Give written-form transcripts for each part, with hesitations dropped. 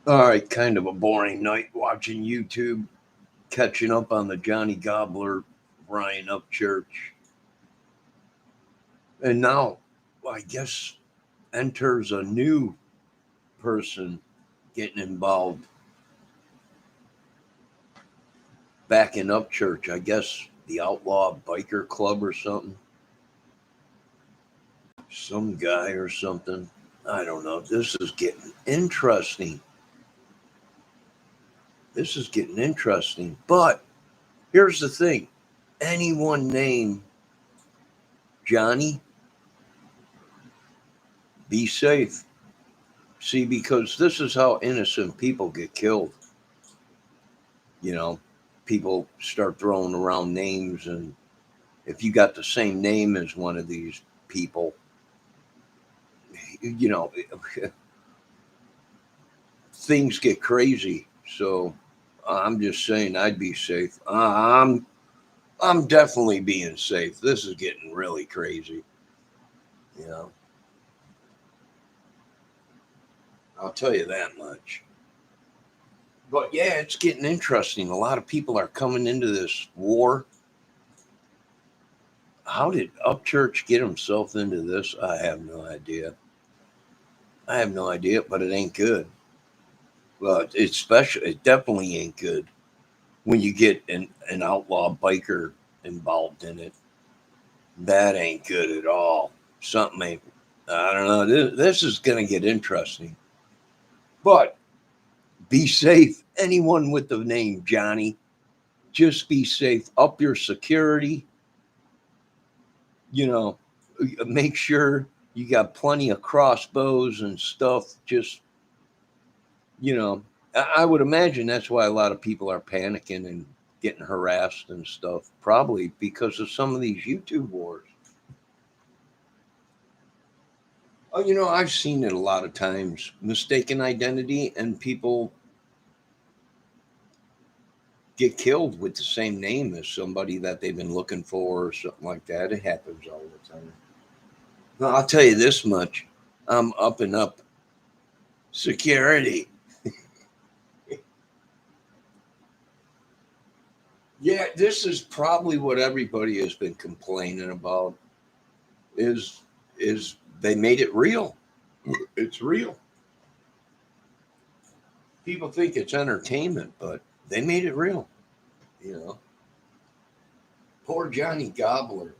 All right, kind of a boring night watching YouTube, catching up on the Johnny Gobbler, Ryan Upchurch. And now, I guess, enters a new person getting involved back in Upchurch. I guess the Outlaw Biker Club or something. Some guy or something. I don't know. This is getting interesting. This is getting interesting. But here's the thing anyone named Johnny, be safe. See, because this is how innocent people get killed. You know, people start throwing around names, and if you got the same name as one of these people, you know, things get crazy. So I'm just saying, I'd be safe. I'm definitely being safe. This is getting really crazy. You know, I'll tell you that much. But yeah, it's getting interesting. A lot of people are coming into this war. How did Upchurch get himself into this? I have no idea. I have no idea, but it ain't good. Well, it's special. It definitely ain't good when you get an outlaw biker involved in it. That ain't good at all. Something ain't. I don't know. This is going to get interesting. But be safe. Anyone with the name Johnny, just be safe. Up your security. You know, make sure you got plenty of crossbows and stuff. Just, you know, I would imagine that's why a lot of people are panicking and getting harassed and stuff, probably because of some of these YouTube wars. Oh, I've seen it a lot of times, mistaken identity, and people get killed with the same name as somebody that they've been looking for or something like that. It happens all the time. Now, I'll tell you this much. I'm up and up security. Yeah, this is probably what everybody has been complaining about is is they made it real. It's real. People think it's entertainment, but they made it real. You know, poor Johnny Gobbler.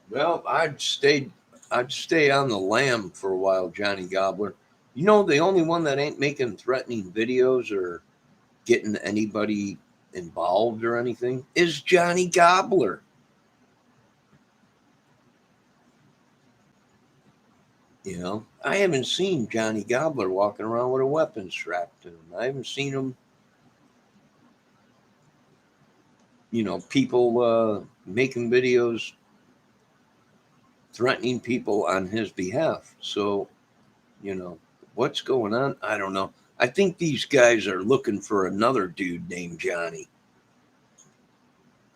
Well, I'd stay on the lam for a while, Johnny Gobbler. The only one that ain't making threatening videos or getting anybody involved or anything is Johnny Gobbler. I haven't seen Johnny Gobbler walking around with a weapon strapped to him. I haven't seen him, people making videos threatening people on his behalf. So, you know, what's going on? I don't know. I think these guys are looking for another dude named Johnny.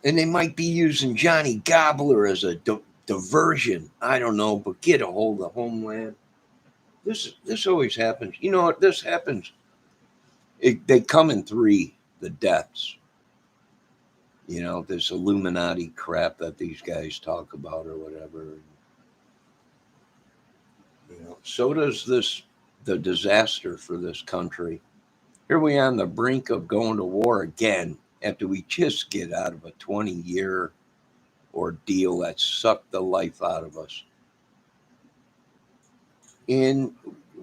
And they might be using Johnny Gobbler as a diversion. I don't know, but get a hold of Homeland. This always happens. You know what? This happens. They come in three, the deaths. This Illuminati crap that these guys talk about or whatever. So does the disaster for this country. Here we are on the brink of going to war again after we just get out of a 20-year ordeal that sucked the life out of us. And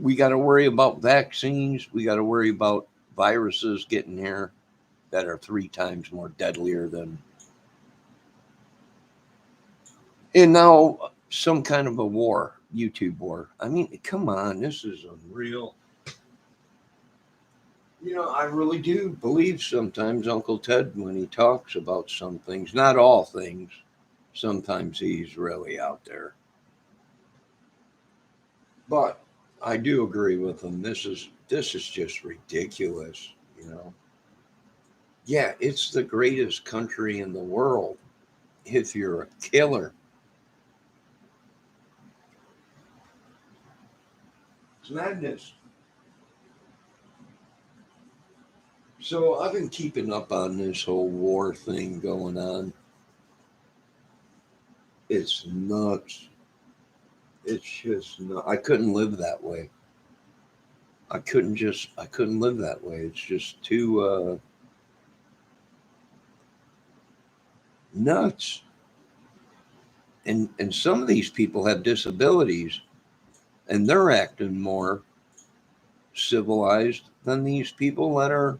we got to worry about vaccines. We got to worry about viruses getting here that are 3 times more deadlier than. And now some kind of a war, YouTube war. I mean, come on, this is unreal. I really do believe sometimes Uncle Ted when he talks about some things, not all things. Sometimes he's really out there. But I do agree with him. This is just ridiculous, you know. Yeah, it's the greatest country in the world if you're a killer. It's madness. So I've been keeping up on this whole war thing going on. It's nuts. It's just not, I couldn't live that way. I couldn't live that way. It's just too nuts. And some of these people have disabilities and they're acting more civilized than these people that are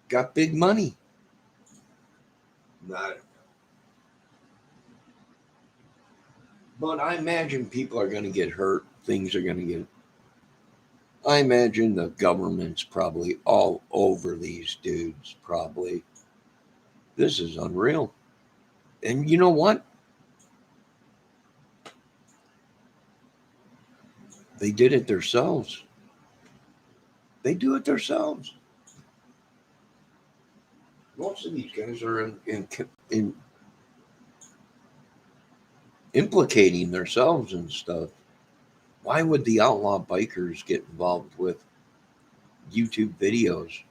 got big money. Not, but I imagine people are going to get hurt. Things are going to get. I imagine the government's probably all over these dudes. Probably. This is unreal. And you know what? They did it themselves. They do it themselves. Most of these guys are in implicating themselves and stuff. Why would the outlaw bikers get involved with YouTube videos?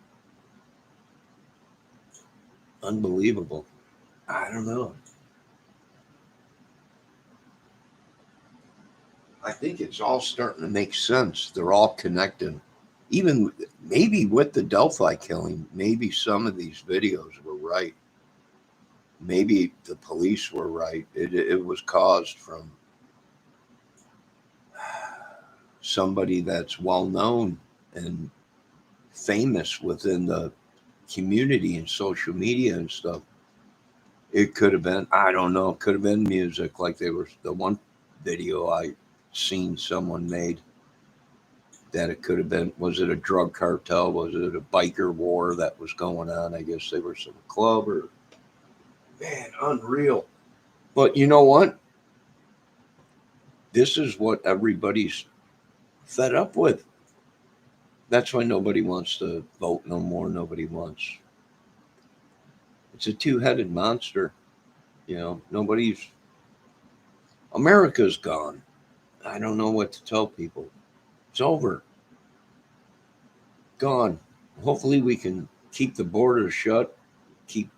Unbelievable. I don't know. I think it's all starting to make sense. They're all connected. Even maybe with the Delphi killing, maybe some of these videos were right. Maybe the police were right. It was caused from somebody that's well known and famous within the community and social media and stuff. It could have been, I don't know, it could have been music like they were the one video I seen someone made that it could have been, was it a drug cartel? Was it a biker war that was going on? I guess they were some club or, man, unreal. But you know what? This is what everybody's fed up with. That's why nobody wants to vote no more. Nobody wants. It's a two-headed monster. Nobody's. America's gone. I don't know what to tell people. It's over. Gone. Hopefully, we can keep the borders shut, keep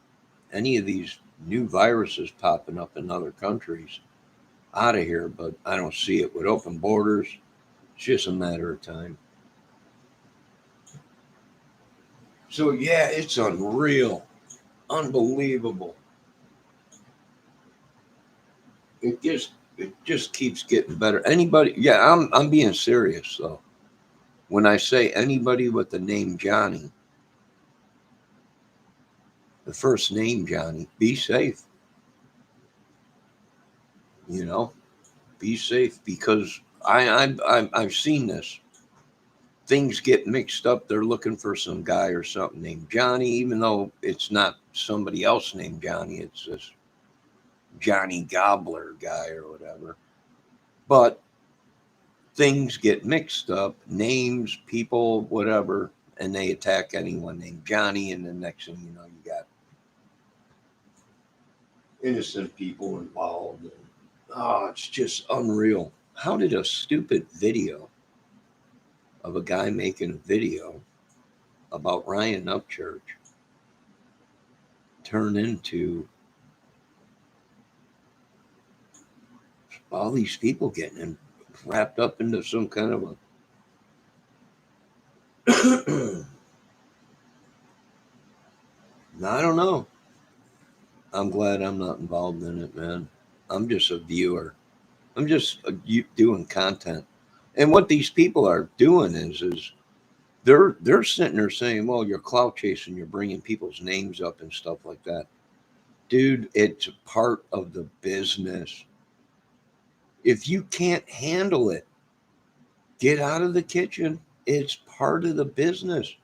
any of these new viruses popping up in other countries out of here, but I don't see it with open borders. It's just a matter of time. So, yeah, it's unreal. Unbelievable. It just keeps getting better. Anybody, yeah, I'm being serious though. When I say anybody with the name Johnny, the first name Johnny, be safe. You know, be safe because I've seen this. Things get mixed up. They're looking for some guy or something named Johnny, even though it's not somebody else named Johnny. It's this Johnny Gobbler guy or whatever. But things get mixed up, names, people, whatever, and they attack anyone named Johnny. And the next thing you know, you got innocent people involved. And, oh, it's just unreal. How did a stupid video of a guy making a video about Ryan Upchurch turn into all these people getting wrapped up into some kind of a I don't know. I'm glad I'm not involved in it, man. I'm just a viewer. I'm just doing content. And what these people are doing is they're sitting there saying, "Well, you're clout chasing, you're bringing people's names up and stuff like that." Dude, it's part of the business. If you can't handle it, get out of the kitchen. It's part of the business.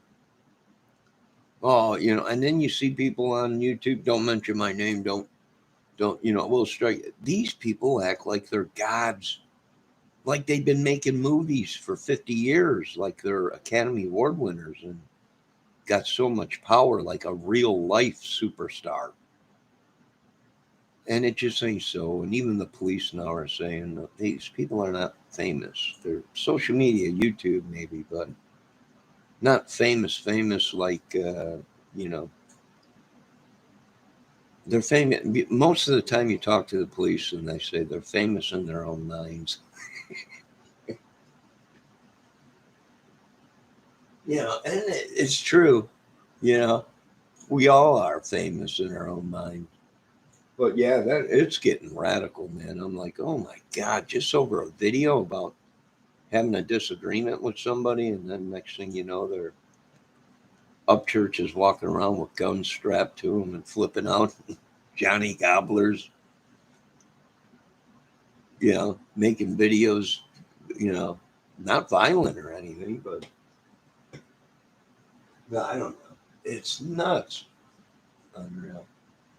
Oh, and then you see people on YouTube, don't mention my name, don't, we'll strike. These people act like they're gods, like they've been making movies for 50 years, like they're Academy Award winners and got so much power, like a real life superstar. And it just ain't so. And even the police now are saying that these people are not famous. They're social media, YouTube maybe, but Not famous, like, you know, they're famous. Most of the time you talk to the police and they say they're famous in their own minds. And it's true. You know, we all are famous in our own mind. But yeah, that it's getting radical, man. I'm like, oh my God, just over a video about having a disagreement with somebody, and then next thing you know, they're upchurch is walking around with guns strapped to them and flipping out Johnny gobblers, making videos, you know, not violent or anything, but I don't know. It's nuts. Unreal.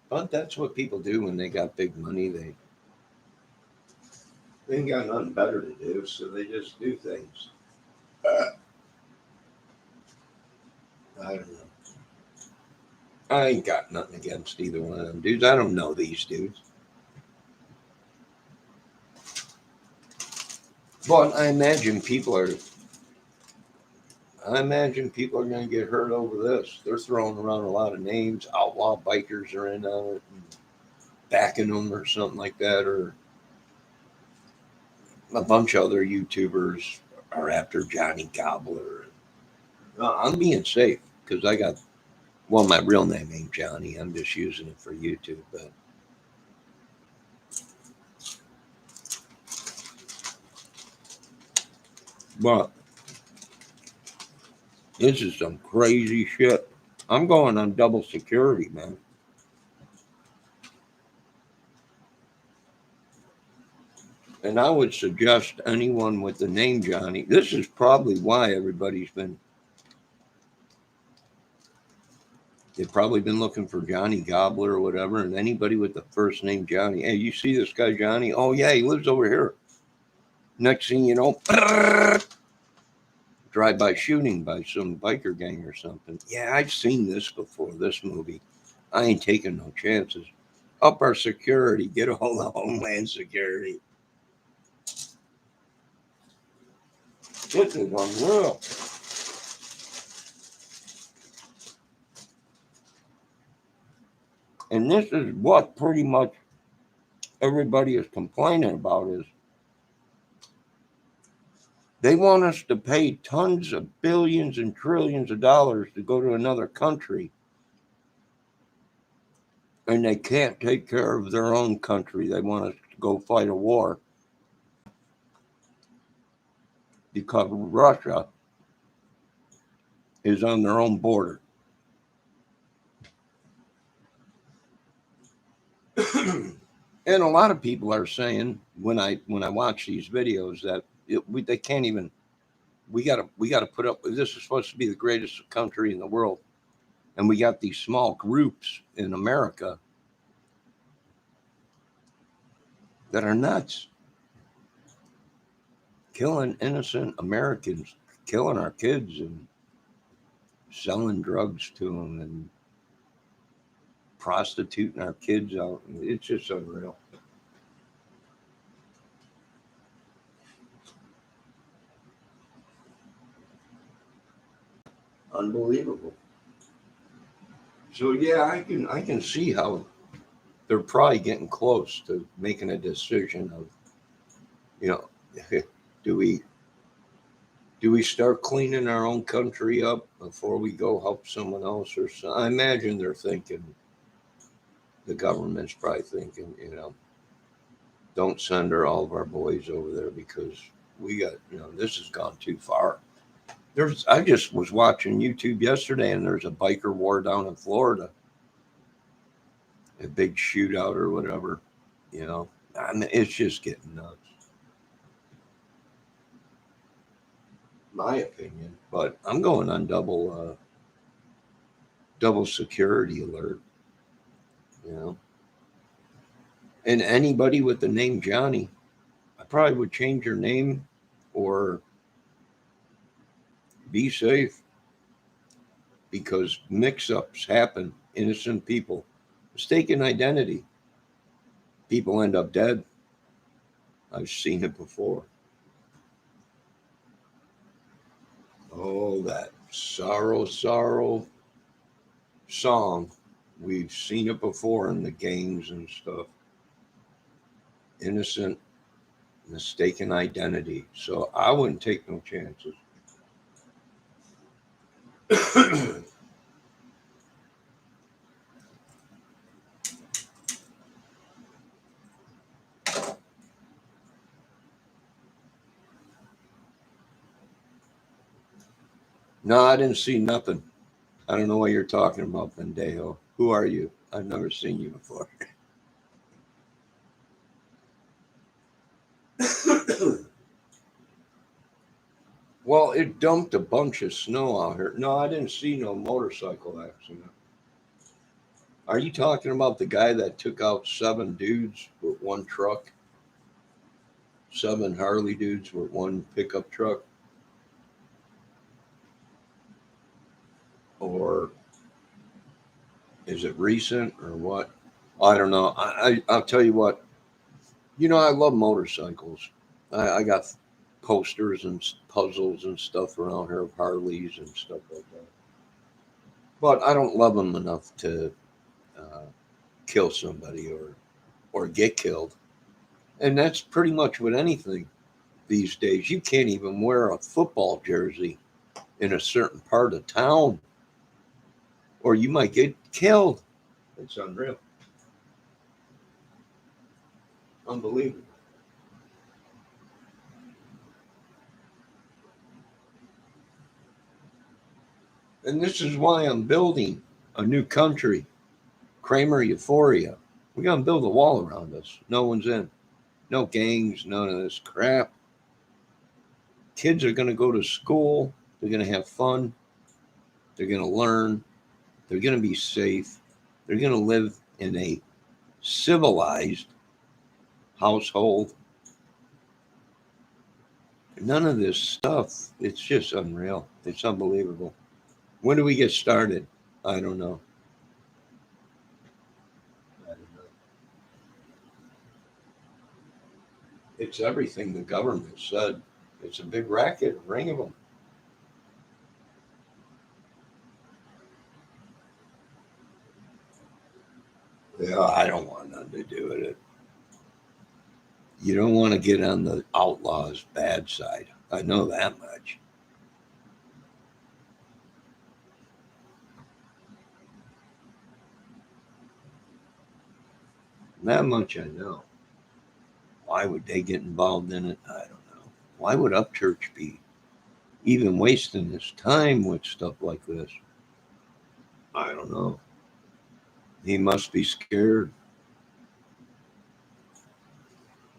But that's what people do when they got big money. They ain't got nothing better to do, so they just do things. I don't know. I ain't got nothing against either one of them dudes. I don't know these dudes. But I imagine people are going to get hurt over this. They're throwing around a lot of names. Outlaw bikers are in on it, and backing them or something like that, or a bunch of other YouTubers are after Johnny Gobbler. No, I'm being safe because I got, well, my real name ain't Johnny. I'm just using it for YouTube. But this is some crazy shit. I'm going on double security, man. And I would suggest anyone with the name Johnny, this is probably why they've probably been looking for Johnny Gobbler or whatever. And anybody with the first name Johnny, hey, you see this guy Johnny? Oh, yeah, he lives over here. Next thing you know, drive-by shooting by some biker gang or something. Yeah, I've seen this before, this movie. I ain't taking no chances. Up our security, get a hold of Homeland Security. This is unreal. And this is what pretty much everybody is complaining about is they want us to pay tons of billions and trillions of dollars to go to another country, and they can't take care of their own country. They want us to go fight a war because Russia is on their own border. And a lot of people are saying when I watch these videos that they can't even. We got to put up. This is supposed to be the greatest country in the world, and we got these small groups in America that are nuts, killing innocent Americans, killing our kids, and selling drugs to them, and prostituting our kids out. It's just unreal. Unbelievable. So yeah, I can see how they're probably getting close to making a decision of, you know, do we start cleaning our own country up before we go help someone else, or so? I imagine they're thinking, the government's probably thinking, don't send all of our boys over there because we got, this has gone too far. I just was watching YouTube yesterday, and there's a biker war down in Florida, a big shootout or whatever. I mean, it's just getting nuts, my opinion. But I'm going on double security alert. You know, and anybody with the name Johnny, I probably would change your name or be safe because mix-ups happen. Innocent people, mistaken identity, people end up dead. I've seen it before. All that. Sorrow, sorrow song. We've seen it before in the games and stuff. Innocent, mistaken identity. So I wouldn't take no chances. No, I didn't see nothing. I don't know what you're talking about, Pendejo. Who are you? I've never seen you before. Well, it dumped a bunch of snow out here. No, I didn't see no motorcycle accident. Are you talking about the guy that took out 7 dudes with one truck? 7 Harley dudes with one pickup truck? Or is it recent or what? I don't know. I'll tell you what. I love motorcycles. I got posters and puzzles and stuff around here of Harleys and stuff like that. But I don't love them enough to uh, kill somebody or get killed. And that's pretty much with anything these days. You can't even wear a football jersey in a certain part of town, or you might get killed. It's unreal. Unbelievable. And this is why I'm building a new country, Kramer Euphoria. We're going to build a wall around us. No one's in. No gangs, none of this crap. Kids are going to go to school. They're going to have fun. They're going to learn. They're going to be safe. They're going to live in a civilized household. None of this stuff. It's just unreal. It's unbelievable. When do we get started? I don't know. I don't know. It's everything the government said. It's a big racket, a ring of them. Yeah, I don't want nothing to do with it. You don't want to get on the outlaws' bad side. I know that much. That much I know. Why would they get involved in it? I don't know. Why would upchurch be even wasting his time with stuff like this? I don't know. He must be scared.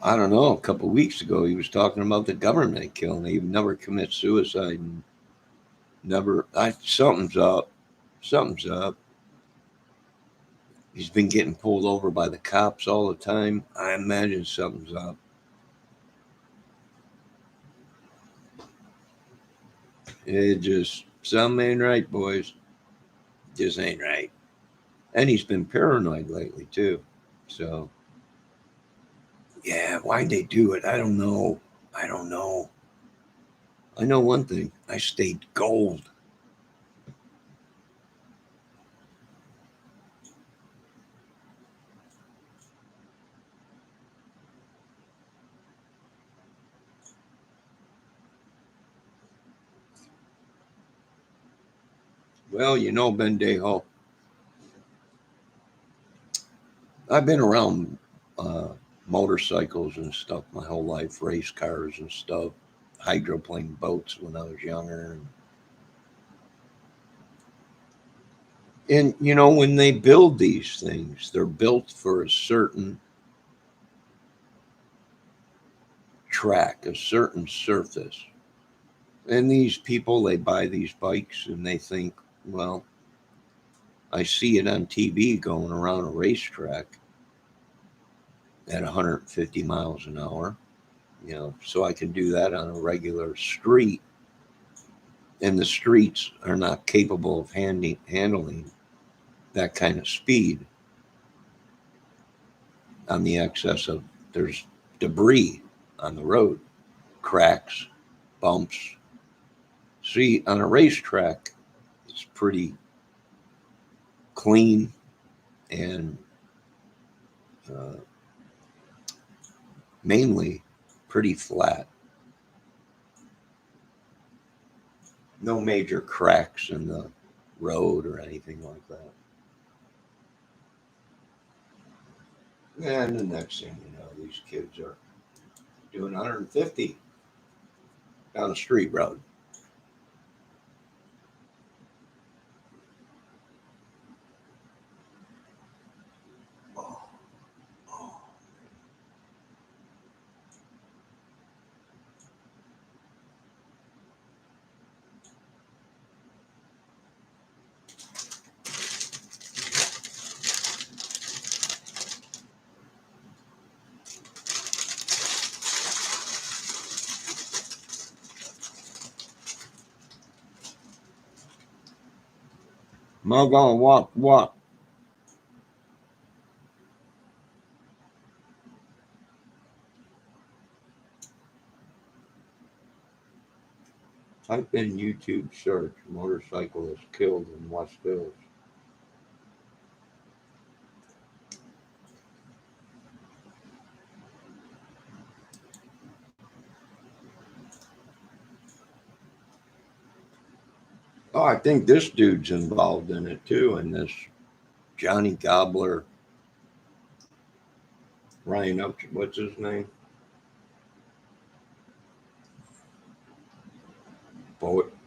I don't know. A couple of weeks ago, he was talking about the government killing. He would never commit suicide. And never. Something's up. Something's up. He's been getting pulled over by the cops all the time. I imagine something's up. It just something ain't right, boys. Just ain't right. And he's been paranoid lately too. So yeah, why'd they do it? I don't know. I don't know. I know one thing. I stayed gold. Well, Bendejo, I've been around uh, motorcycles and stuff my whole life, race cars and stuff, hydroplane boats when I was younger. And when they build these things, they're built for a certain track, a certain surface. And these people, they buy these bikes and they think, well, I see it on TV going around a racetrack at 150 miles an hour, so I can do that on a regular street. And the streets are not capable of handling that kind of speed on the excess of there's debris on the road, cracks, bumps, See, on a racetrack, it's pretty clean and mainly pretty flat. No major cracks in the road or anything like that. And the next thing you know, these kids are doing 150 down a street road. Oh, oh. Am I gonna walk? Type in YouTube search motorcyclist killed in West Hills. Oh, I think this dude's involved in it too, in this Johnny Gobbler, Ryan what's his name?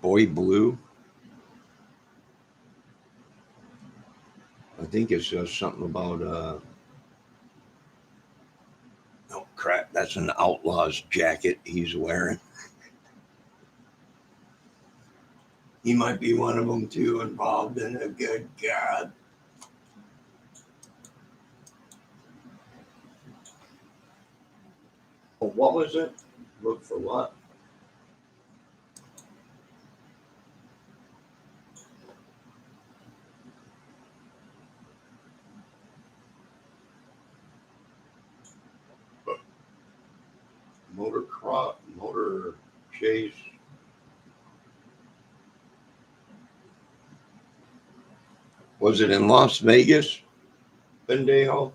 Boy Blue. I think it says something about oh crap, that's an outlaw's jacket he's wearing. He might be one of them too, involved in it. Good God. Oh, what was it? Look for what? Motor chase. Was it in Las Vegas, Pendejo?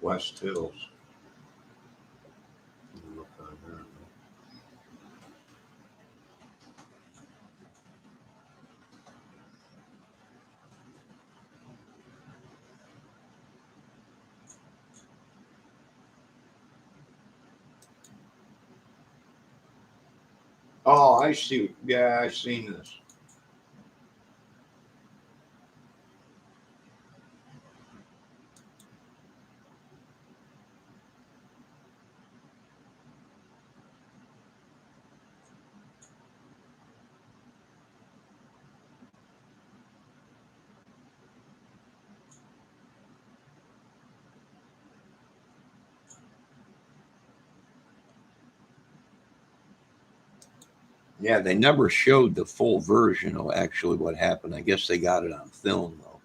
West Hills. Look on there. Oh, I see. Yeah, I've seen this. Yeah, they never showed the full version of actually what happened. I guess they got it on film, though.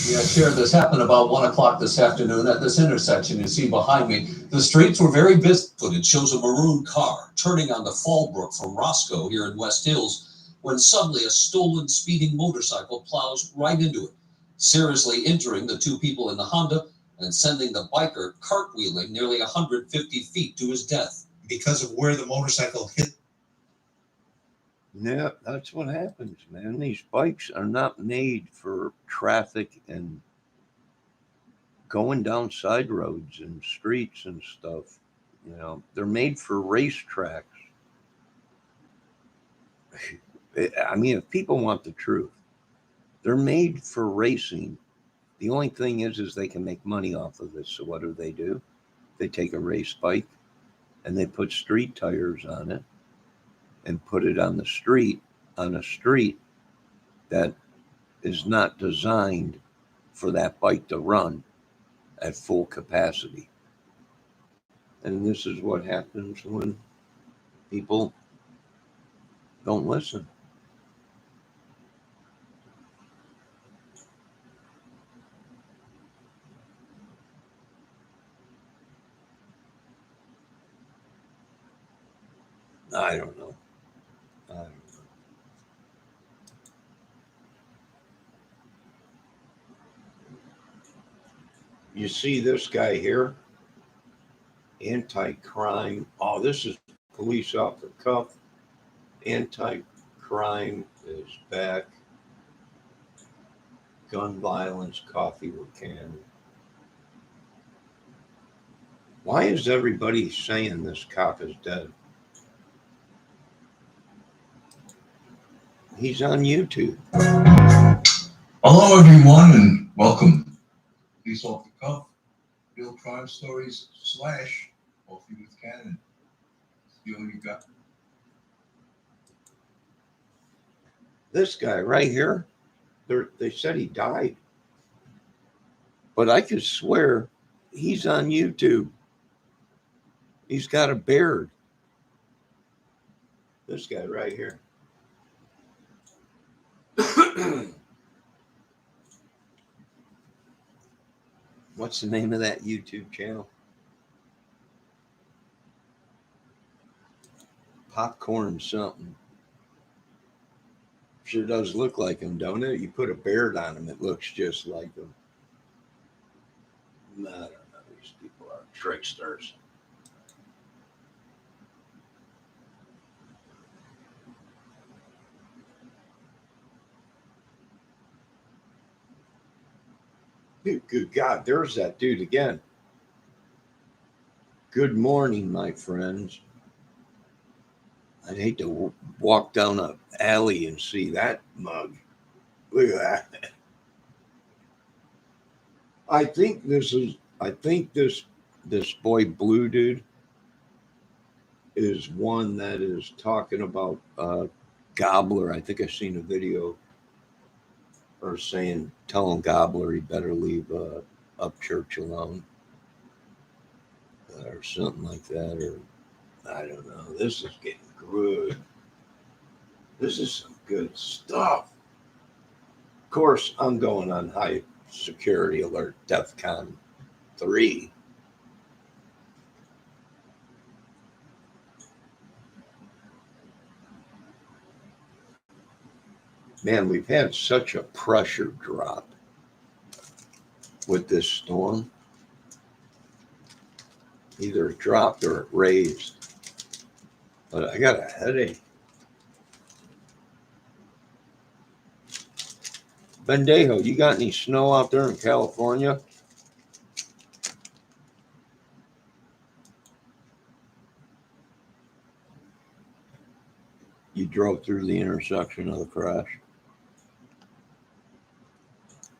Yeah, Sharon, this happened about 1 o'clock this afternoon at this intersection you see behind me. The streets were very busy. Footage shows a maroon car turning onto Fallbrook from Roscoe here in West Hills when suddenly a stolen speeding motorcycle plows right into it, seriously injuring the two people in the Honda and sending the biker cartwheeling nearly 150 feet to his death. Because of where the motorcycle hit. Yeah, that's what happens, man. These bikes are not made for traffic and going down side roads and streets and stuff. You know, they're made for racetracks. I mean, if people want the truth, they're made for racing. The only thing is they can make money off of this. So what do? They take a race bike and they put street tires on it and put it on a street that is not designed for that bike to run at full capacity. And this is what happens when people don't listen. I don't know. You see this guy here? Anti-crime. Oh, this is police off the cuff. Anti-crime is back. Gun violence, coffee with can. Why is everybody saying this cop is dead? He's on YouTube. Hello, everyone, and welcome. Police off the cuff, real crime stories / coffee with Cannon. See what you got. This guy right here, they said he died. But I could swear he's on YouTube. He's got a beard. This guy right here. What's the name of that YouTube channel? Popcorn something. Sure does look like him, don't it? You put a beard on him, it looks just like him. I don't know. These people are tricksters. Good God, there's that dude again. Good morning, my friends. I'd hate to walk down an alley and see that mug. Look at that. I think this boy blue dude is one that is talking about gobbler. I think I've seen a video or saying telling gobbler he better leave upchurch alone or something like that, or I don't know. This is getting good. This is some good stuff. Of course, I'm going on high security alert, DEFCON 3. Man, we've had such a pressure drop with this storm. Either it dropped or it raised. But I got a headache. Bendejo, you got any snow out there in California? You drove through the intersection of the crash.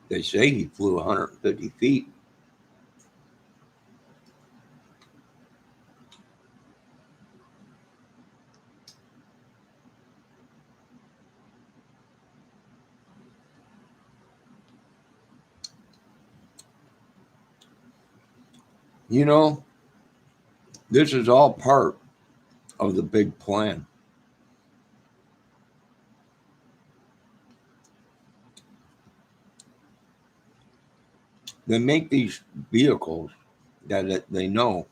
They say he flew 150 feet. You know, this is all part of the big plan. They make these vehicles that they know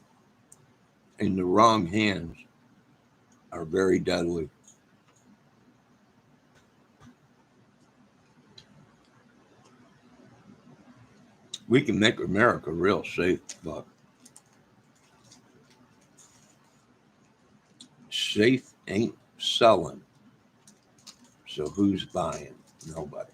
in the wrong hands are very deadly. We can make America real safe, but safe ain't selling. So who's buying? Nobody.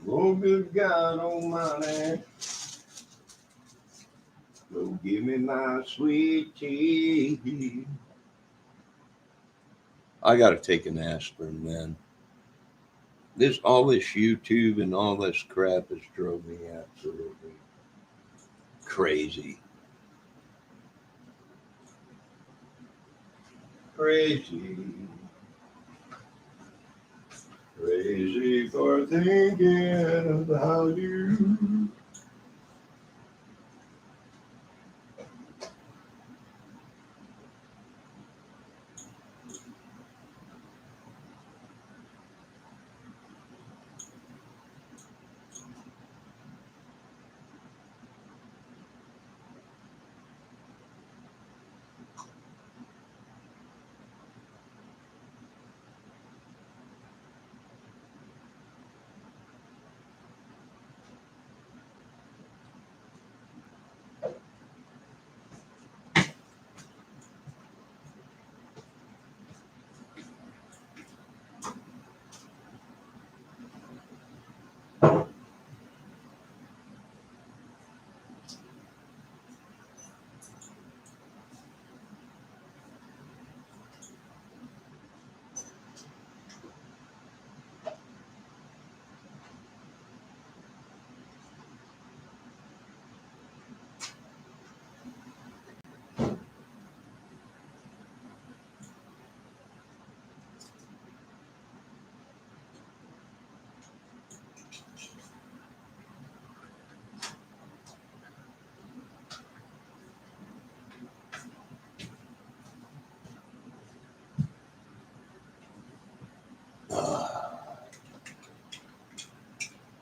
Oh, good God Almighty. Go give me my sweet tea. I gotta take an aspirin, man. All this YouTube and all this crap has drove me absolutely crazy. Crazy. Crazy for thinking about you.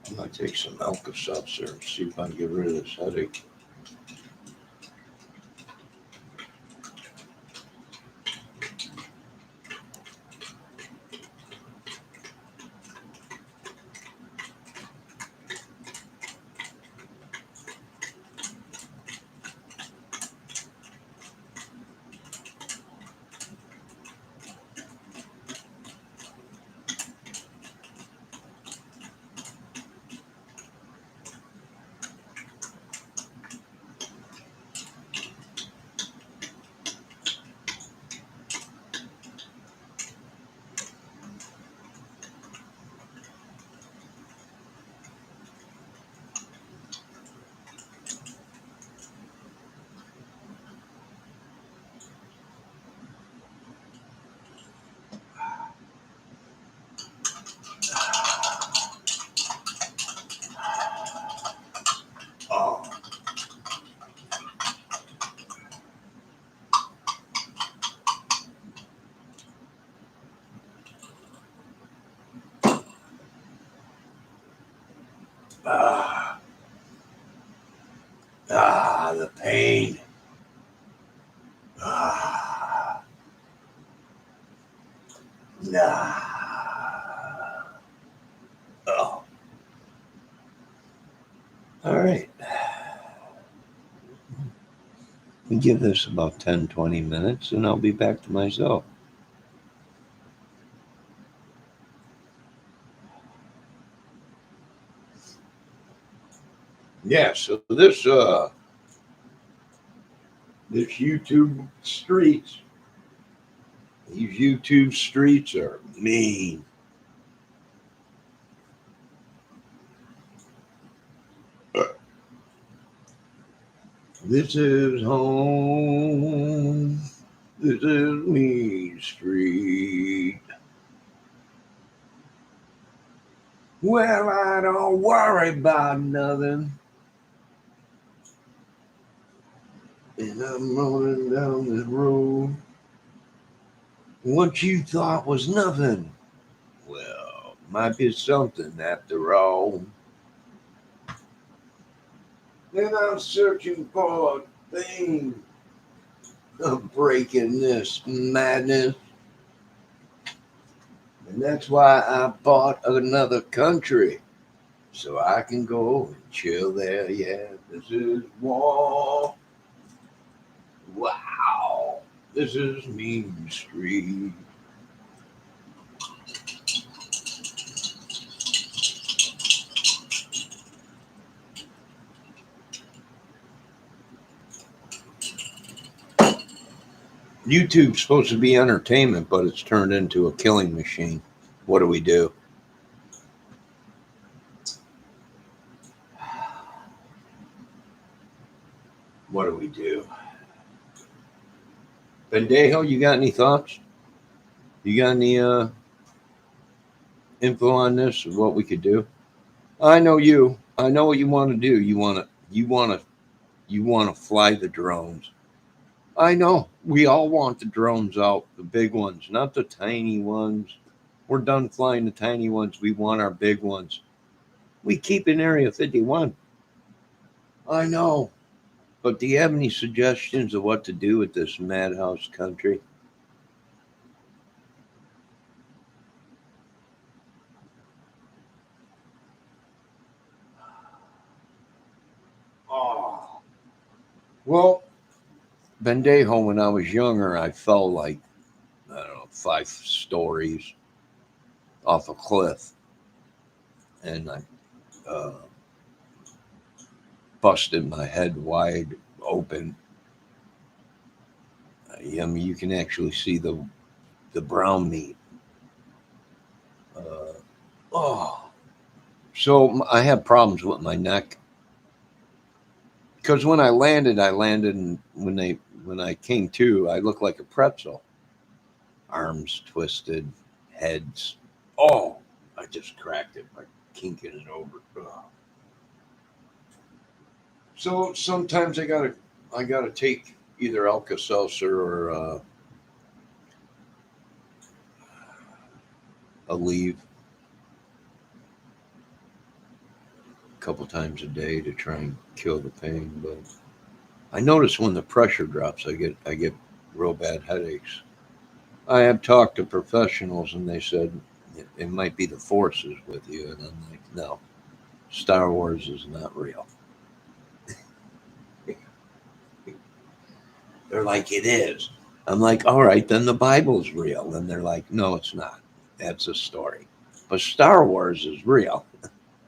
I'm gonna take some Alka-Seltzer and see if I can get rid of this headache. Oh, ah, the pain. Ah, nah. Oh, all right. We give this about 10, 20 minutes and I'll be back to myself. Yeah, so this YouTube streets, these YouTube streets are mean. This is home. This is Mean Street. Well, I don't worry about nothing. And I'm rolling down this road. What you thought was nothing, well, might be something after all. Then I'm searching for a thing of breaking this madness. And that's why I bought another country. So I can go and chill there. Yeah, this is war. Wow. This is Mean Street. YouTube's supposed to be entertainment, but it's turned into a killing machine. What do we do? What do we do? Bendejo, you got any thoughts? You got any info on this of what we could do? I know you. I know what you want to do. You want to fly the drones. I know. We all want the drones out, the big ones, not the tiny ones. We're done flying the tiny ones. We want our big ones. We keep in Area 51. I know. But do you have any suggestions of what to do with this madhouse country? Oh. Well, Bendejo, when I was younger, I fell like, I don't know, 5 stories off a cliff. And I busted my head wide open. I mean, you can actually see the brown meat. Uh, oh, so I have problems with my neck because when I landed, and when I came to, I looked like a pretzel. Arms twisted, heads. Oh, I just cracked it by kinking it over. Ugh. So sometimes I gotta take either Alka Seltzer or a leave a couple times a day to try and kill the pain. But I notice when the pressure drops, I get real bad headaches. I have talked to professionals, and they said it might be the forces with you, and I'm like, no, Star Wars is not real. They're like, it is. I'm like, all right, then the Bible's real. And they're like, no, it's not. That's a story. But Star Wars is real.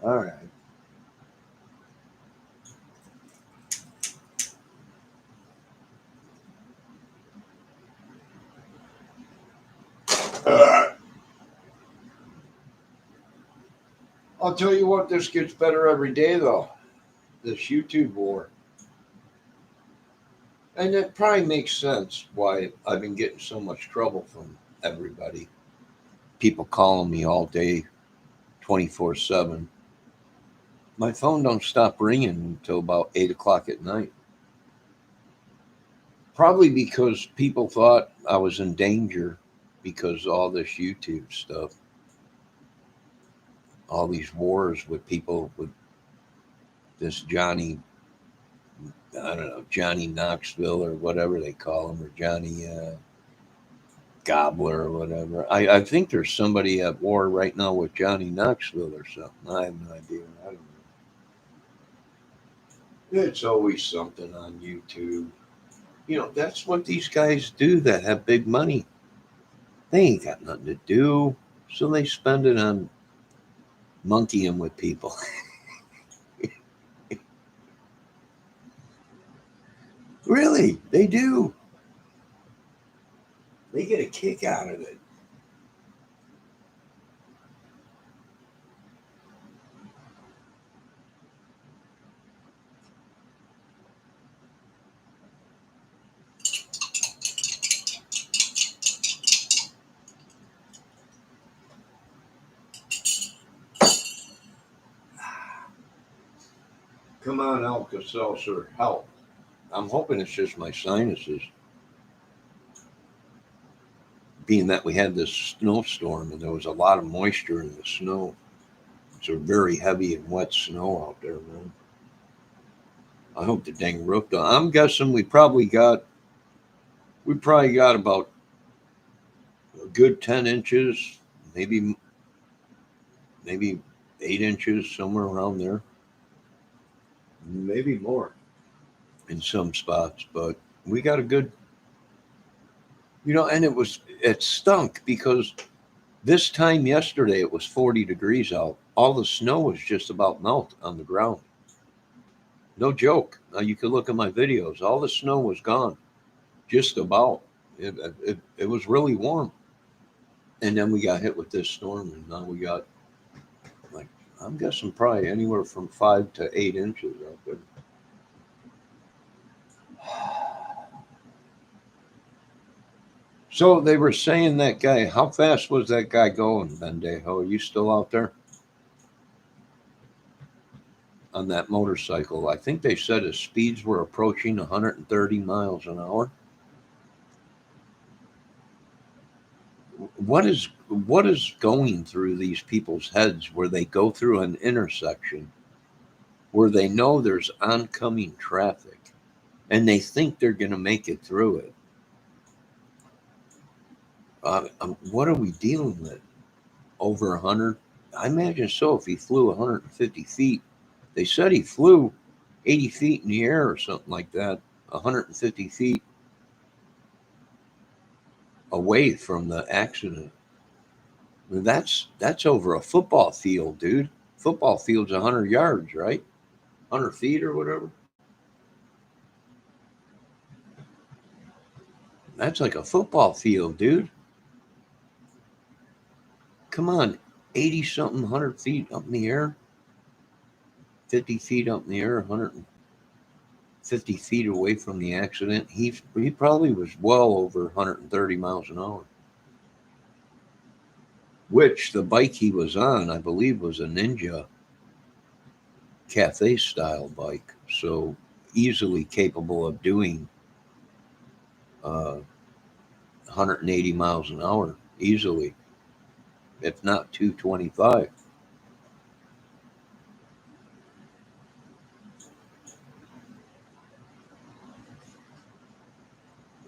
All right. I'll tell you what, this gets better every day, though. This YouTube war. And it probably makes sense why I've been getting so much trouble from everybody. People calling me all day, 24/7. My phone don't stop ringing until about 8 o'clock at night. Probably because people thought I was in danger because of all this YouTube stuff, all these wars with people with this Johnny, I don't know, Johnny Knoxville or whatever they call him, or Johnny Gobbler or whatever. I think there's somebody at war right now with Johnny Knoxville or something. I have no idea. I don't know. It's always something on YouTube. That's what these guys do that have big money. They ain't got nothing to do, so they spend it on monkeying with people. Really, they do. They get a kick out of it. Come on, Alka Seltzer, help. I'm hoping it's just my sinuses, being that we had this snowstorm and there was a lot of moisture in the snow. It's a very heavy and wet snow out there, man. I hope the dang roof don't. I'm guessing we probably got about a good 10 inches, maybe 8 inches, somewhere around there, maybe more in some spots. But we got a good, and it stunk because this time yesterday it was 40 degrees out. All the snow was just about melt on the ground. No joke. Now you can look at my videos. All the snow was gone, just about. It was really warm. And then we got hit with this storm, and now we got, like, I'm guessing probably anywhere from 5 to 8 inches out there. So they were saying that guy, how fast was that guy going, Bendejo? Are you still out there on that motorcycle? I think they said his speeds were approaching 130 miles an hour. What is going through these people's heads where they go through an intersection where they know there's oncoming traffic and they think they're going to make it through it? What are we dealing with? Over 100? I imagine so. If he flew 150 feet, they said he flew 80 feet in the air or something like that, 150 feet away from the accident. I mean, that's over a football field, dude. Football field's 100 yards, right? 100 feet or whatever. That's like a football field, dude. Come on, 80 something, 100 feet up in the air, 50 feet up in the air, 150 feet away from the accident. He probably was well over 130 miles an hour. Which the bike he was on, I believe, was a Ninja cafe style bike. So easily capable of doing 180 miles an hour easily, if not 225.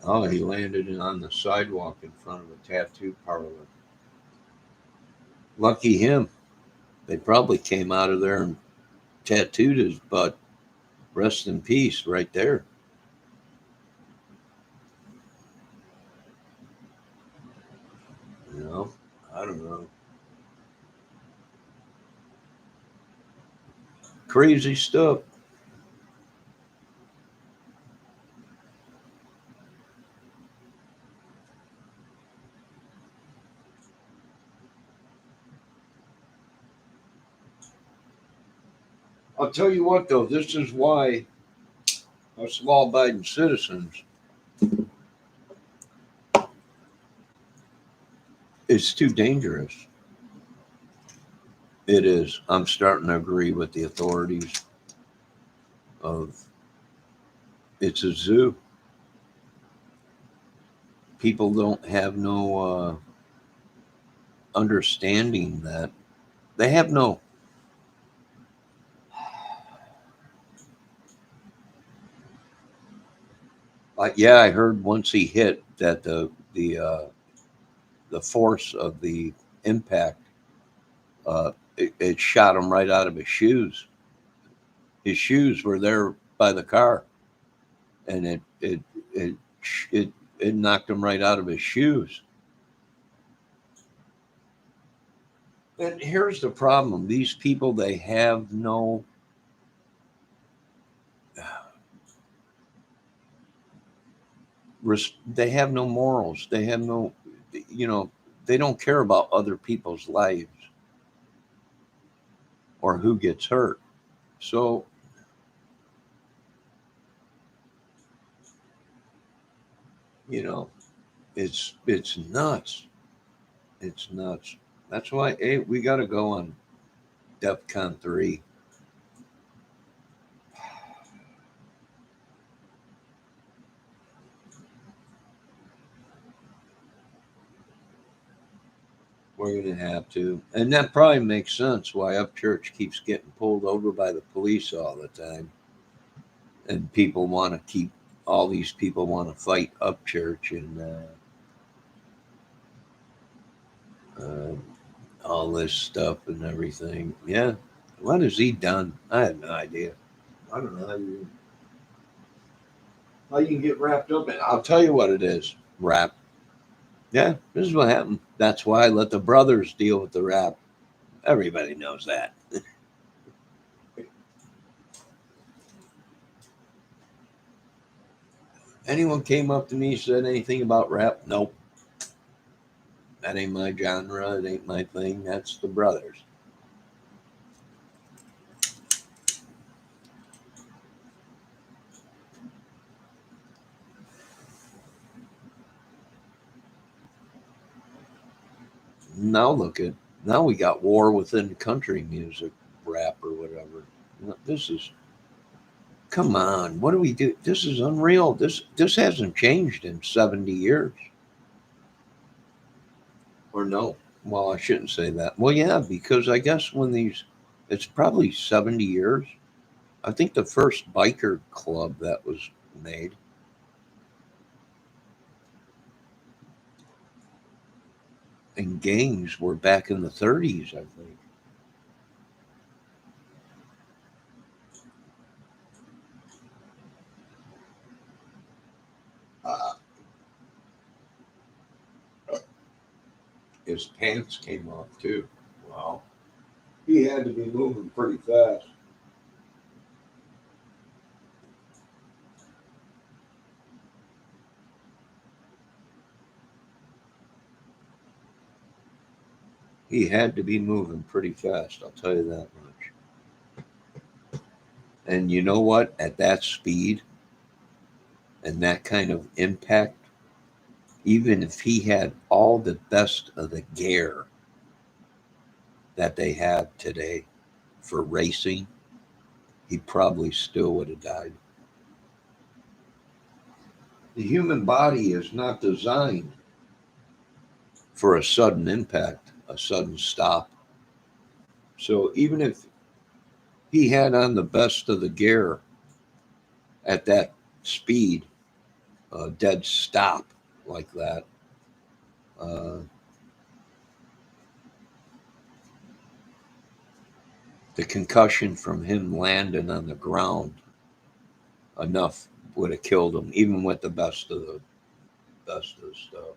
Oh, he landed on the sidewalk in front of a tattoo parlor. Lucky him. They probably came out of there and tattooed his butt. Rest in peace right there. You know, I don't know. Crazy stuff. I'll tell you what, though, this is why us law abiding citizens, it's too dangerous. It is. I'm starting to agree with the authorities of it's a zoo. People don't have no understanding that they have no. Yeah, I heard once he hit that the force of the impact, it shot him right out of his shoes. His shoes were there by the car, and it it it knocked him right out of his shoes. And here's the problem: these people, they have no. They have no morals. They have no, you know, they don't care about other people's lives or who gets hurt. So, you know, it's nuts. It's nuts. That's why, hey, we got to go on DEFCON 3. We're going to have to. And that probably makes sense why Upchurch keeps getting pulled over by the police all the time. And people want to keep, all these people want to fight Upchurch and uh, all this stuff and everything. Yeah. What has he done? I have no idea. I don't know how you can get wrapped up in it. I'll tell you what it is. Rap. Yeah, this is what happened. That's why I let the brothers deal with the rap. Everybody knows that. Anyone came up to me, said anything about rap? Nope. That ain't my genre. It ain't my thing. That's the brothers. Now look at, now we got war within country music, rap or whatever. This is, come on, what do we do? This is unreal. This hasn't changed in 70 years. Or no. Well, I shouldn't say that. Well, yeah, because I guess when these, it's probably 70 years. I think the first biker club that was made, and gangs were back in the 30s, I think. Uh, his pants came off too. Wow. He had to be moving pretty fast. He had to be moving pretty fast, I'll tell you that much. And you know what? At that speed and that kind of impact, even if he had all the best of the gear that they have today for racing, he probably still would have died. The human body is not designed for a sudden impact, a sudden stop. So even if he had on the best of the gear at that speed, a dead stop like that, uh, the concussion from him landing on the ground enough would have killed him, even with the best of the stuff.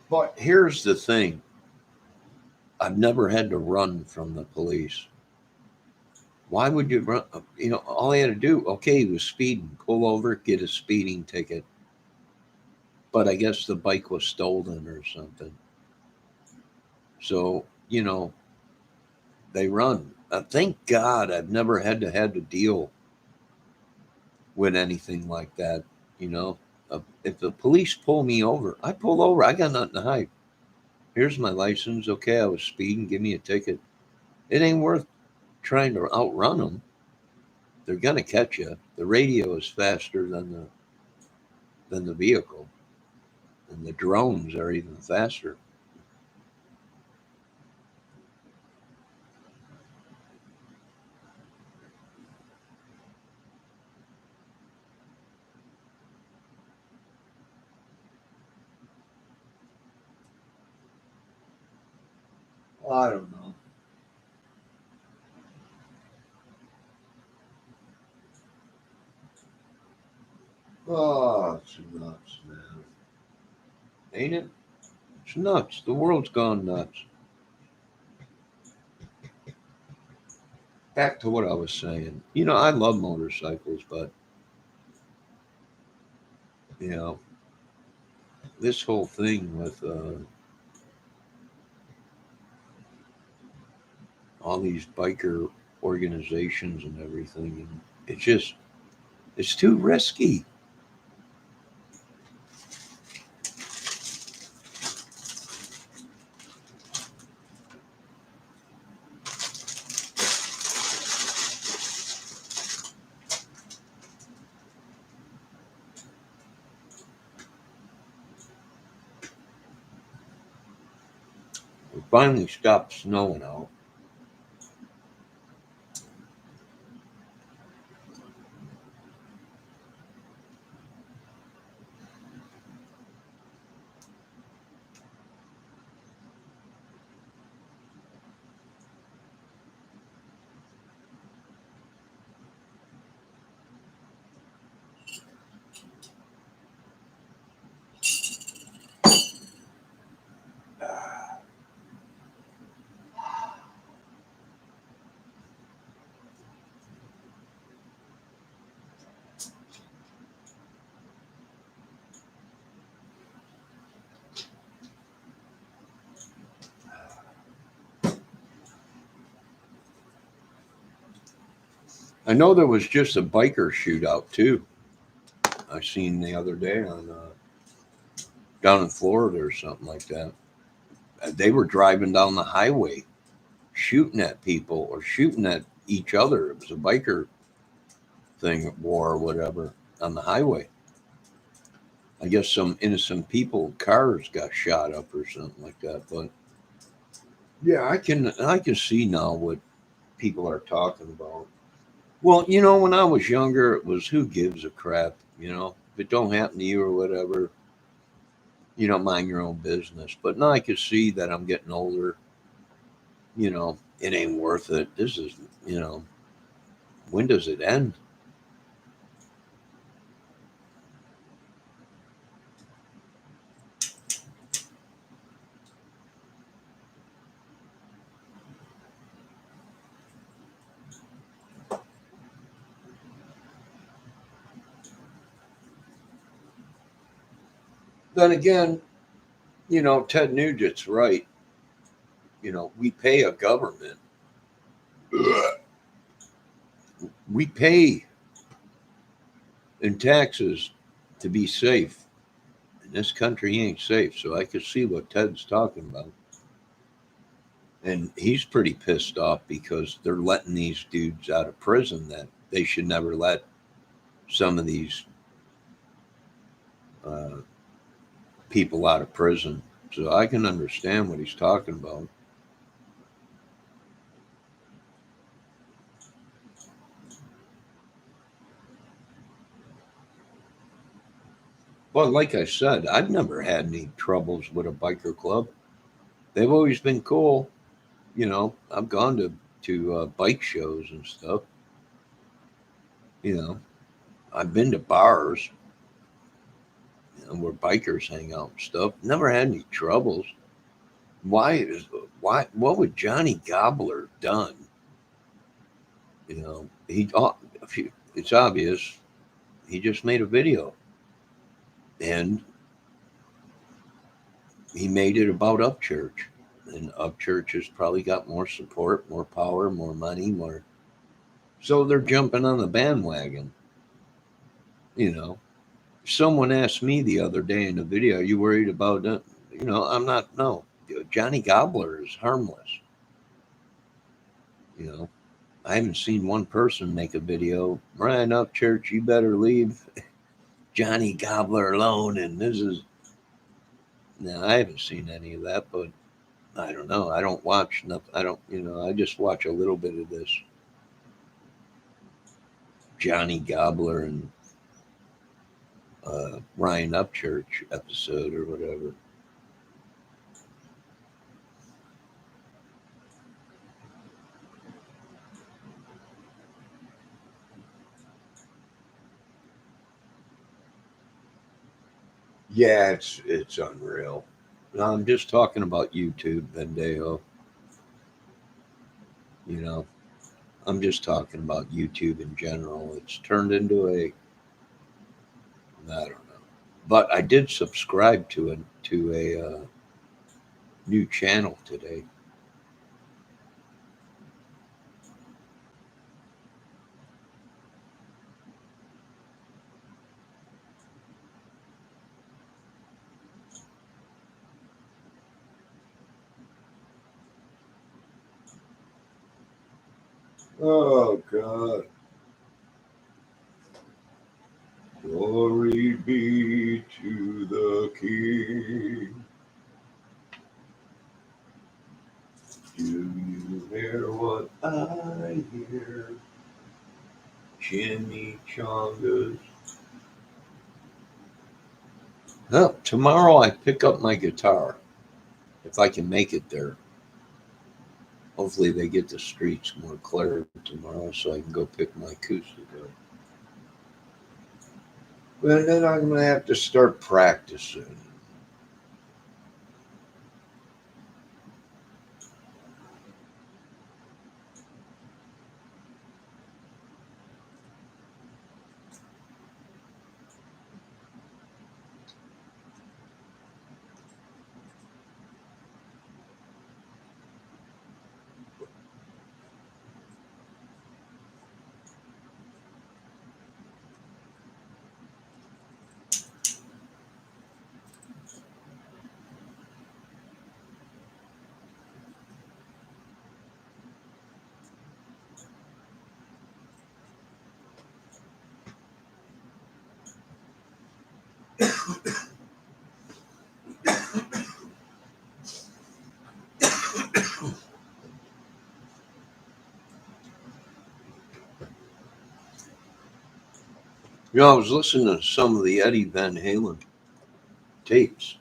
But here's the thing: I've never had to run from the police. Why would you run? You know, all he had to do, okay, he was speeding, pull over, get a speeding ticket. But I guess the bike was stolen or something. So, you know, they run. Thank God I've never had to deal with anything like that. You know, if the police pull me over, I pull over. I got nothing to hide. Here's my license. Okay, I was speeding. Give me a ticket. It ain't worth trying to outrun them. They're gonna catch you. The radio is faster than the vehicle, and the drones are even faster. Well, I don't know. Oh, it's nuts, man. Ain't it? It's nuts. The world's gone nuts. Back to what I was saying. You know, I love motorcycles, but you know, this whole thing with all these biker organizations and everything, and it's just it's too risky. It finally stopped snowing out. I know there was just a biker shootout too. I seen the other day on down in Florida or something like that. They were driving down the highway, shooting at people or shooting at each other. It was a biker thing, war or whatever, on the highway. I guess some innocent people, cars got shot up or something like that. But yeah, I can see now what people are talking about. Well, when I was younger, it was who gives a crap. If it don't happen to you or whatever, you don't mind your own business. But now I can see that I'm getting older. It ain't worth it. This is, when does it end? Then again, Ted Nugent's right. We pay a government. We pay in taxes to be safe. And this country ain't safe. So I could see what Ted's talking about. And he's pretty pissed off because they're letting these dudes out of prison that they should never let some of these uh, people out of prison. So I can understand what he's talking about. Well, like I said, I've never had any troubles with a biker club. They've always been cool. I've gone to bike shows and stuff. You know, I've been to bars where bikers hang out and stuff. Never had any troubles. Why is why? What would Johnny Gobbler done? He. It's obvious. He just made a video, and he made it about upchurch, and upchurch has probably got more support, more power, more money, more. So they're jumping on the bandwagon. You know, Someone asked me the other day in a video, "Are you worried about it?" I'm not. No, Johnny Gobbler is harmless. You know, I haven't seen one person make a video. Ryan Upchurch, you better leave Johnny Gobbler alone. And this is no, I haven't seen any of that. But I don't know. I don't watch nothing. I don't. I just watch a little bit of this Johnny Gobbler and Ryan Upchurch episode or whatever. Yeah, it's unreal. No, I'm just talking about YouTube, Vendejo. You know, I'm just talking about YouTube in general. It's turned into I don't know, but I did subscribe to a new channel today. Oh God, glory be to the King. Do you hear what I hear? Jimmy Chongas. Oh, tomorrow I pick up my guitar if I can make it there. Hopefully they get the streets more clear tomorrow so I can go pick my acoustic up. But then I'm gonna have to start practicing. I was listening to some of the Eddie Van Halen tapes.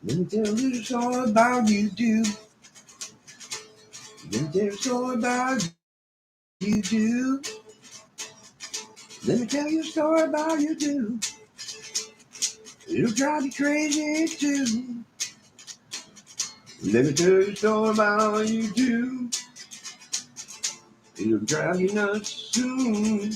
Let me tell you a story about YouTube. Let me tell you a story about YouTube. Let me tell you a story about YouTube. It'll drive you crazy too. Let me tell you a story about YouTube. It'll drive you nuts soon.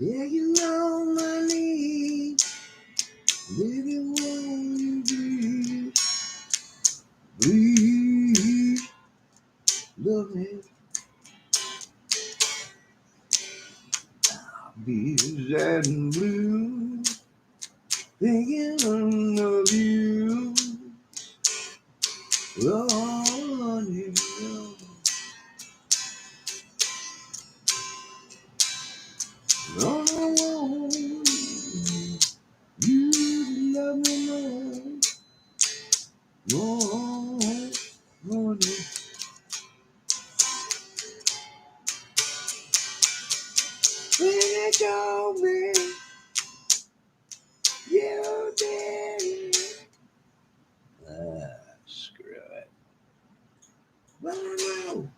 begging on my knees, begging won't you please love me. I'll be sad and blue, thinking of you. Lord, you know. No, I want you to love me more, more, more. When you told me you did, screw it. But I know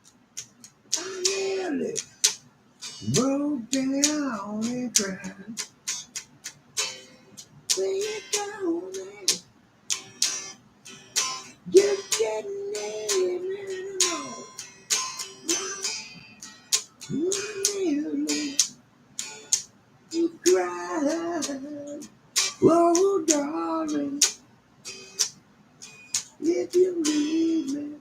I nearly broke down and cried. When you told me you didn't need me anymore, I nearly cried. Oh, darling, if you leave me,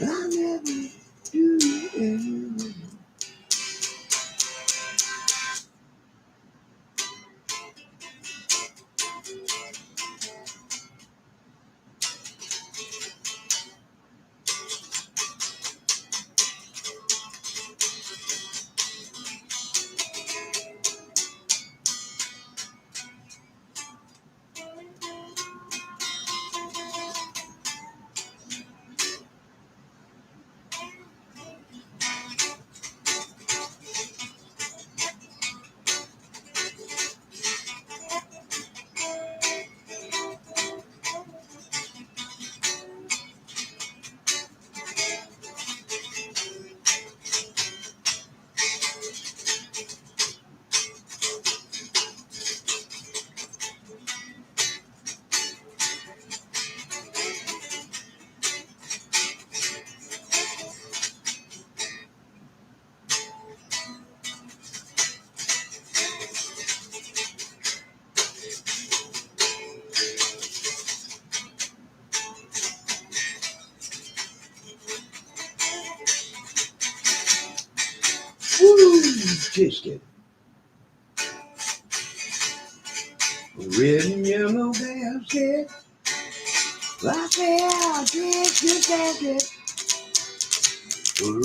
I'll never do it anymore. Woo! Just it. Red and yellow basket. I say I'll just get basket.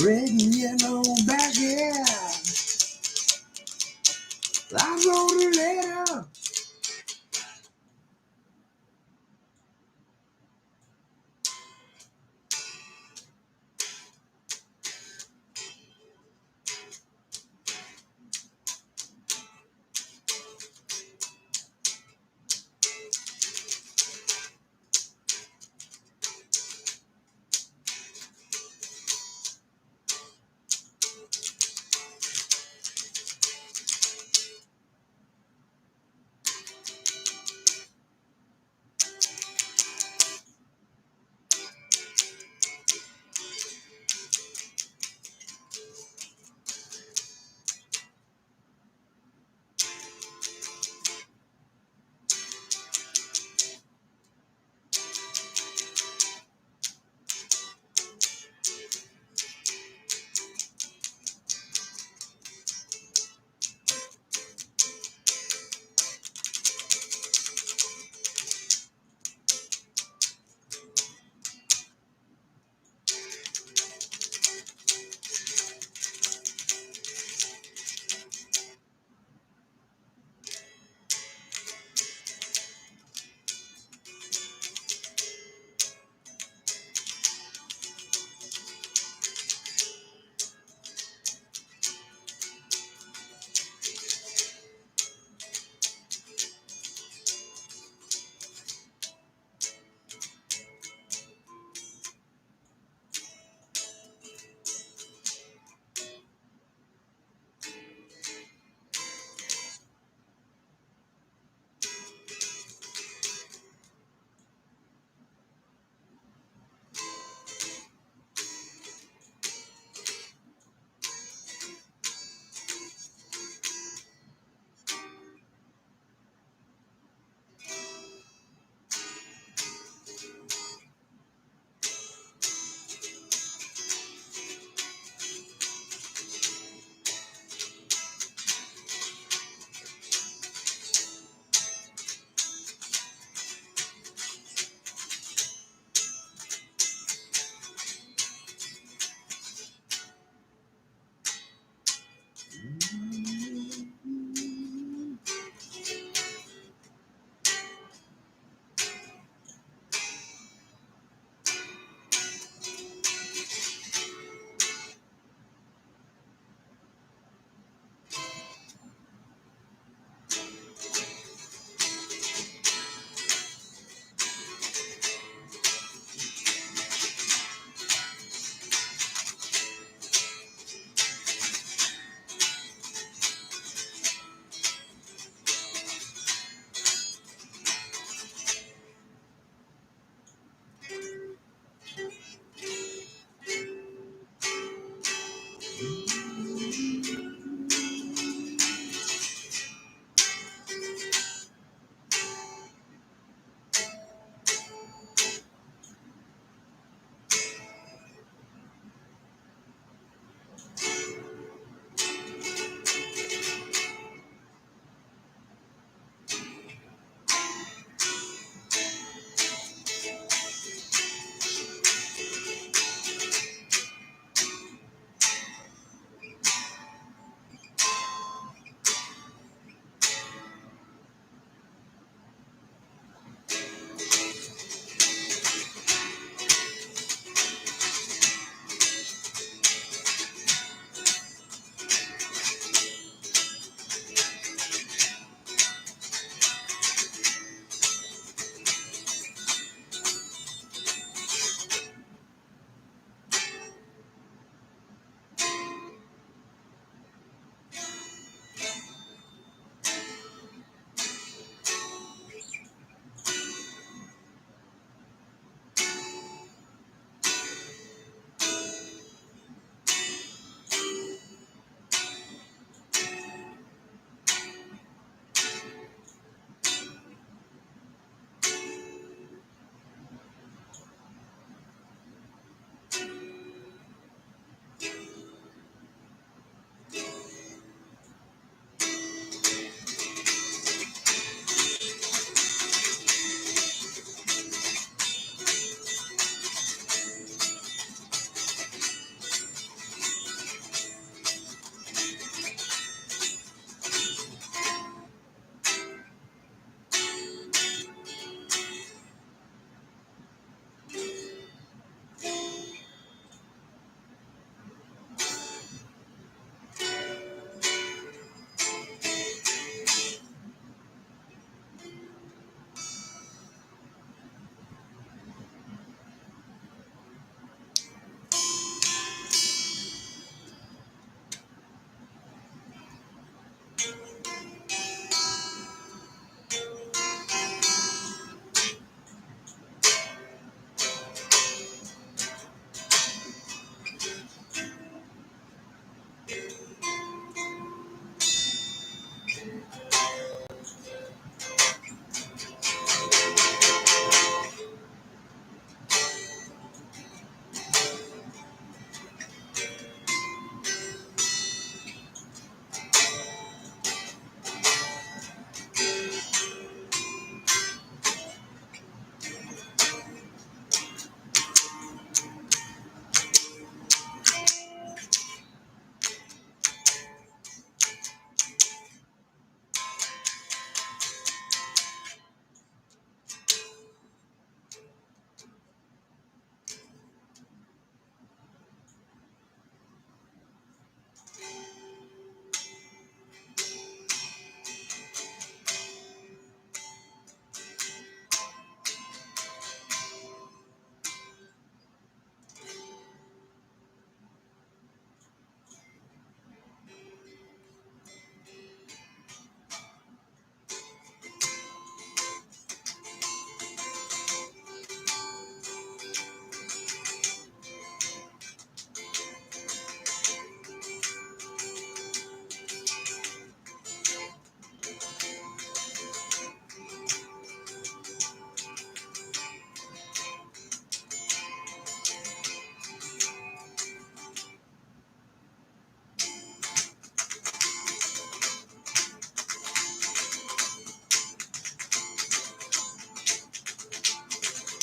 Red and yellow basket. I wrote a letter.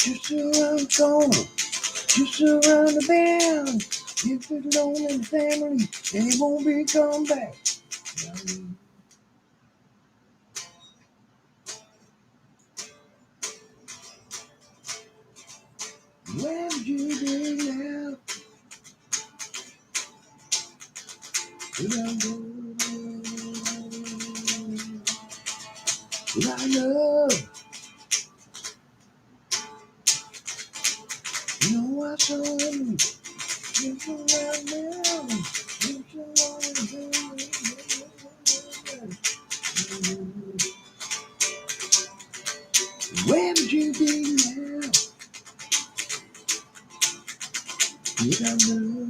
just around the corner, just around the bend. If it's lonely in the family, they won't be coming back. Where would you be now? I love, you know I saw him. Just around now, just around the bend. Where would you be now? Did I love?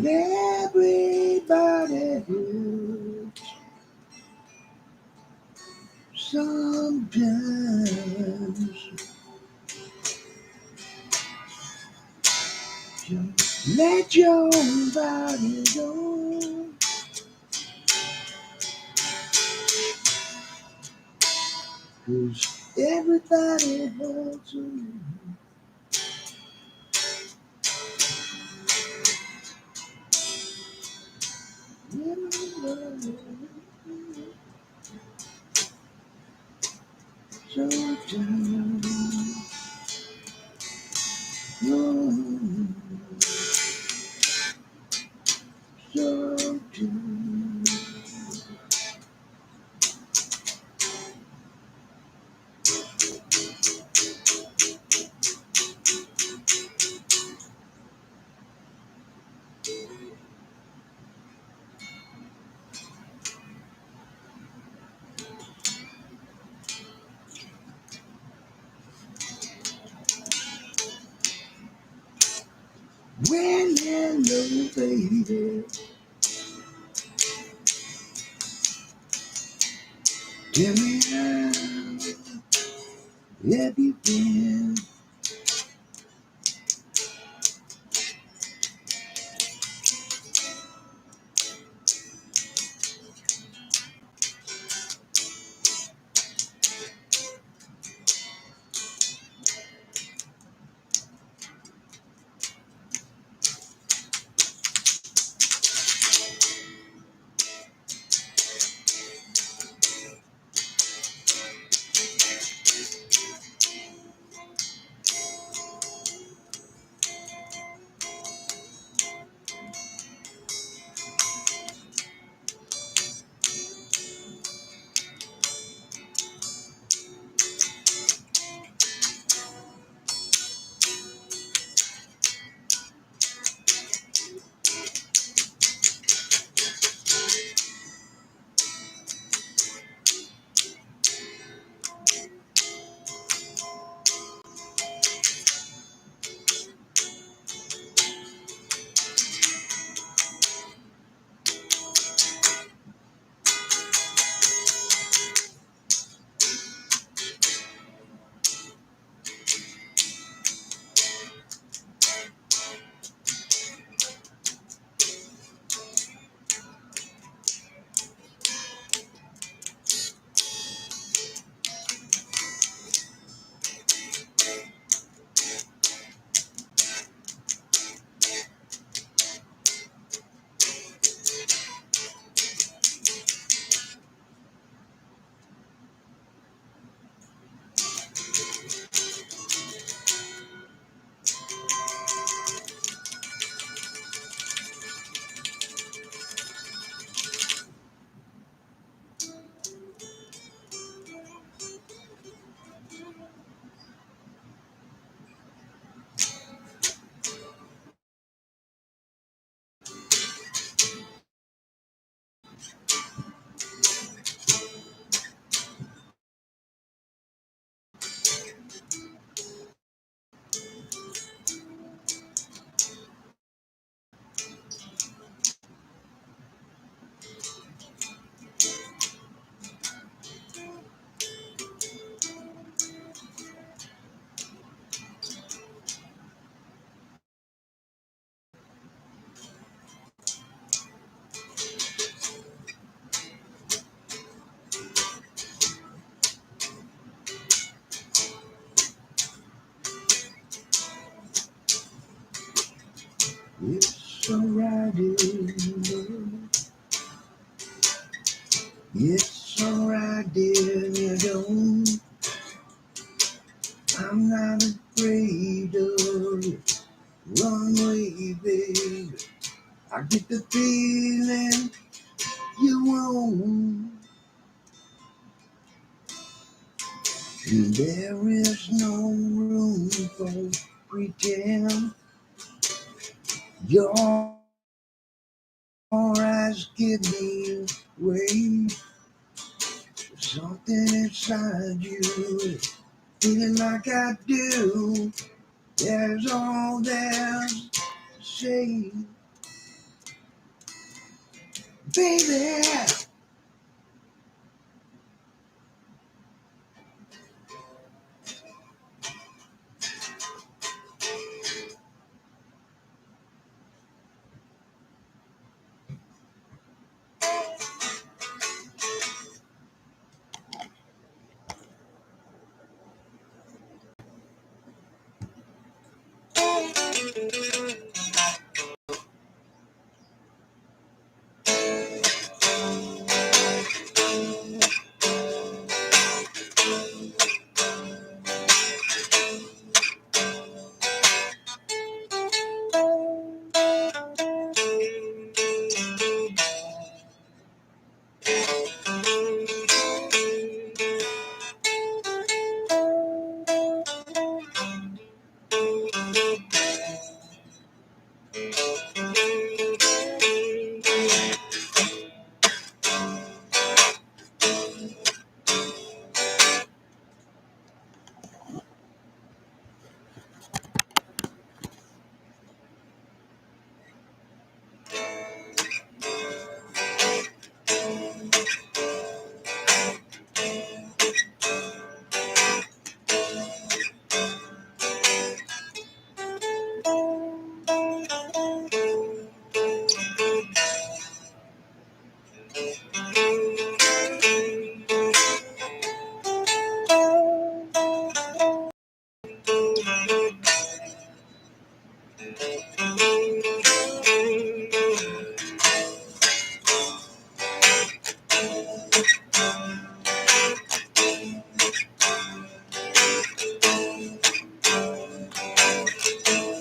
Everybody hurts sometimes. Just let your body go. 'Cause everybody hurts you. Well, hello, baby. Tell me how have you been? It's alright, it's alright, dear, you don't. I'm not afraid of run away, baby. I get the feeling you won't. And there is no room for pretend. Your eyes give me away. Something inside you, feeling like I do. There's all there's to say, baby.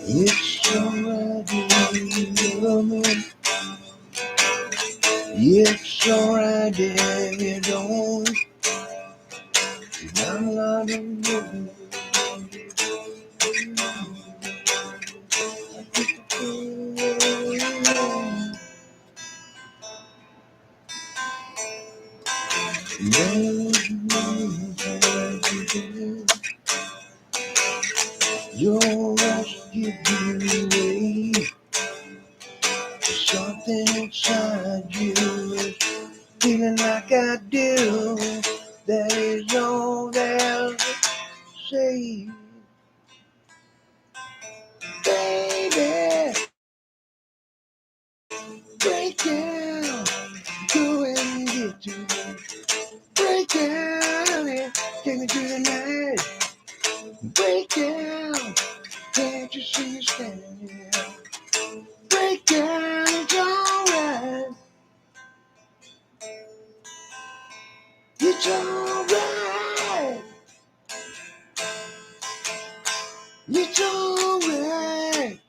It's alright, woman. It's alright if you don't. I'm not alone. Your eyes give me away. Something inside you is feeling like I do. That is all there's to say, baby. Break down, go and get to me. Break down and take me to the night. Break down, can't you see me standing there? Break down, it's alright. It's alright. It's alright.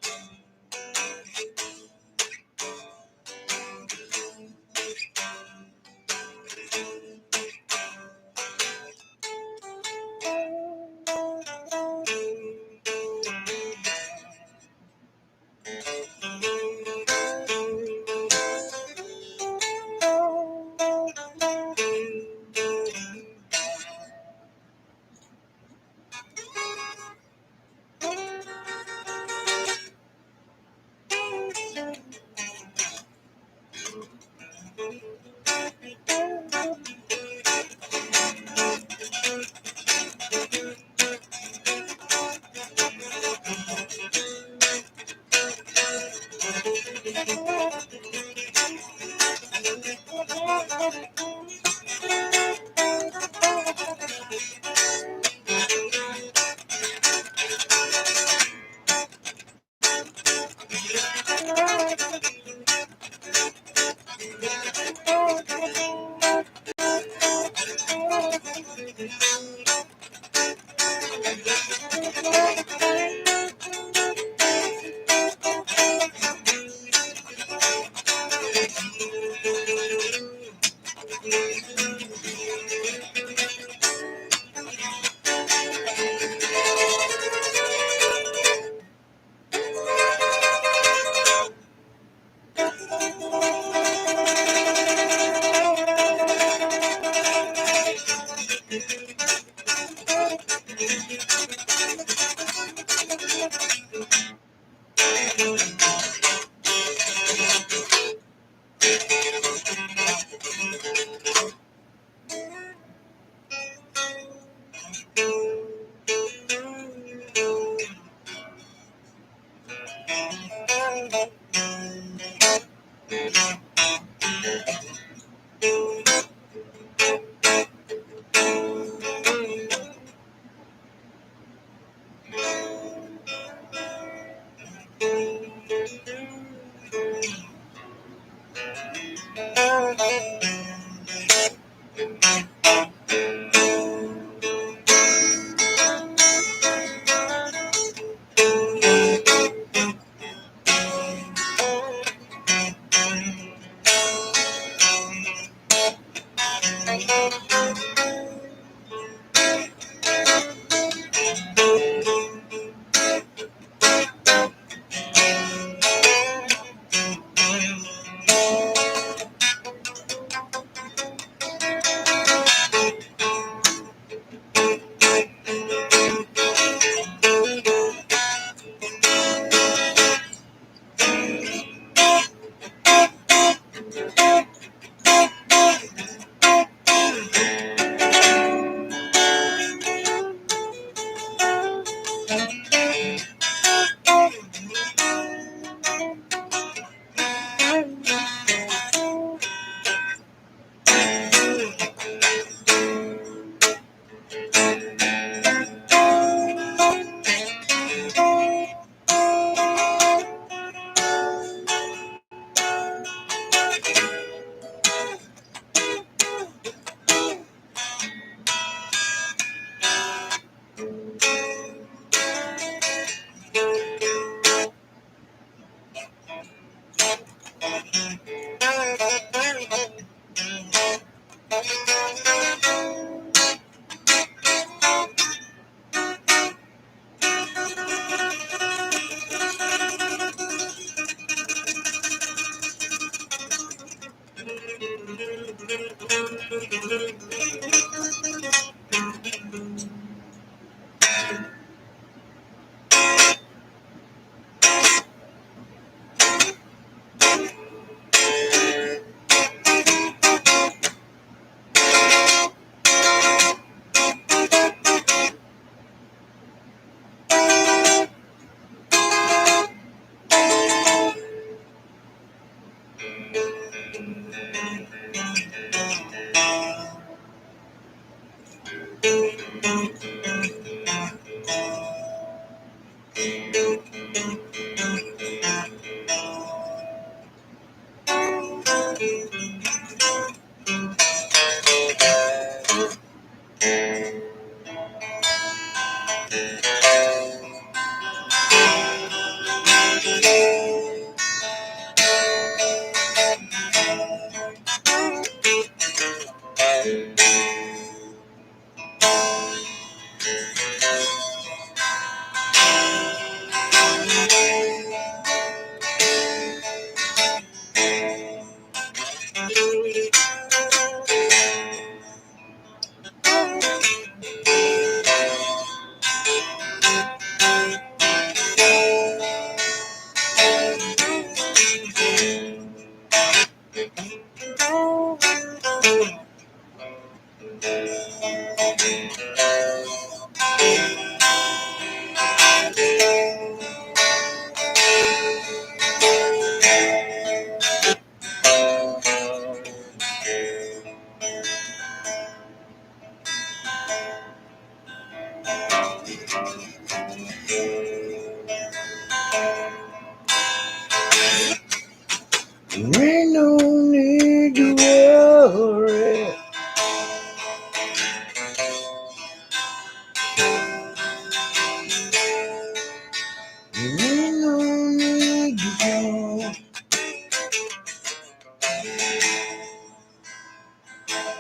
You don't need to go.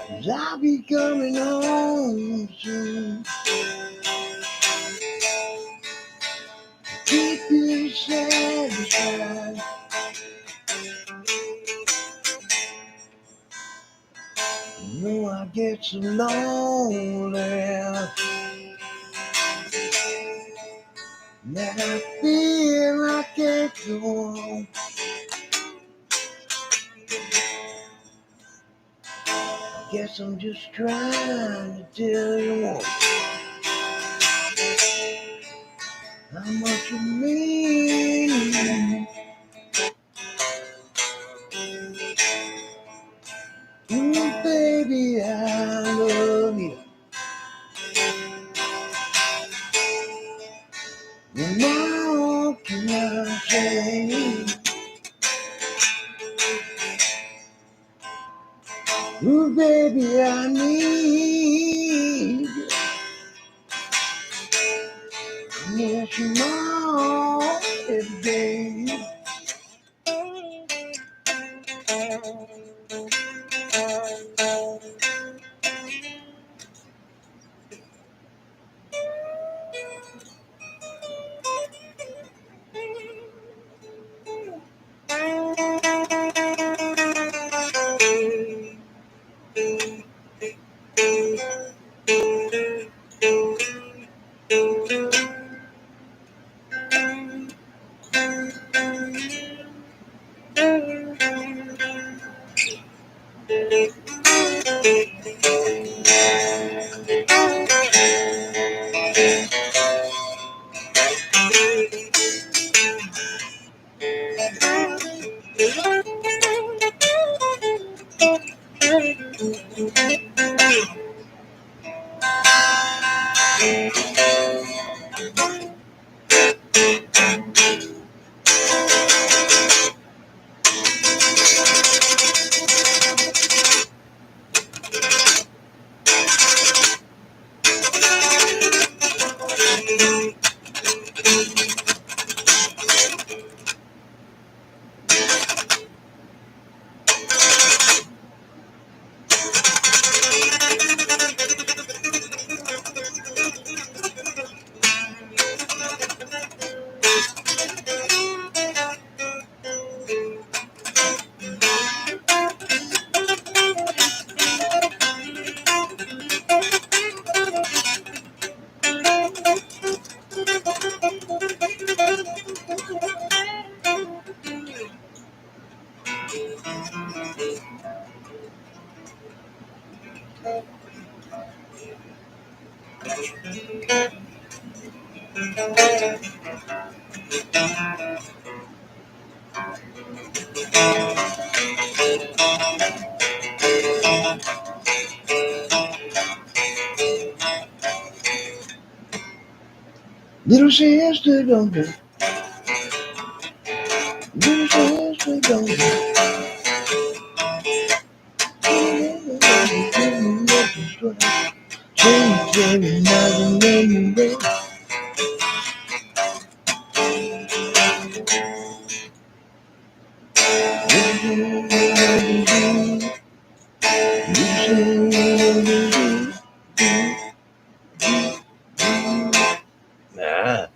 'Cause I'll be coming home soon. Keep you satisfied. You know I get so lonely that I feel I can't go on. Guess I'm just trying to tell you once how much you mean. Ooh, baby, I love you. And now what can I say? Ooh, baby, I need you. Yes, you know it, baby. Little sister, don't do. Little sister, don't do. Change every night and day. Nah.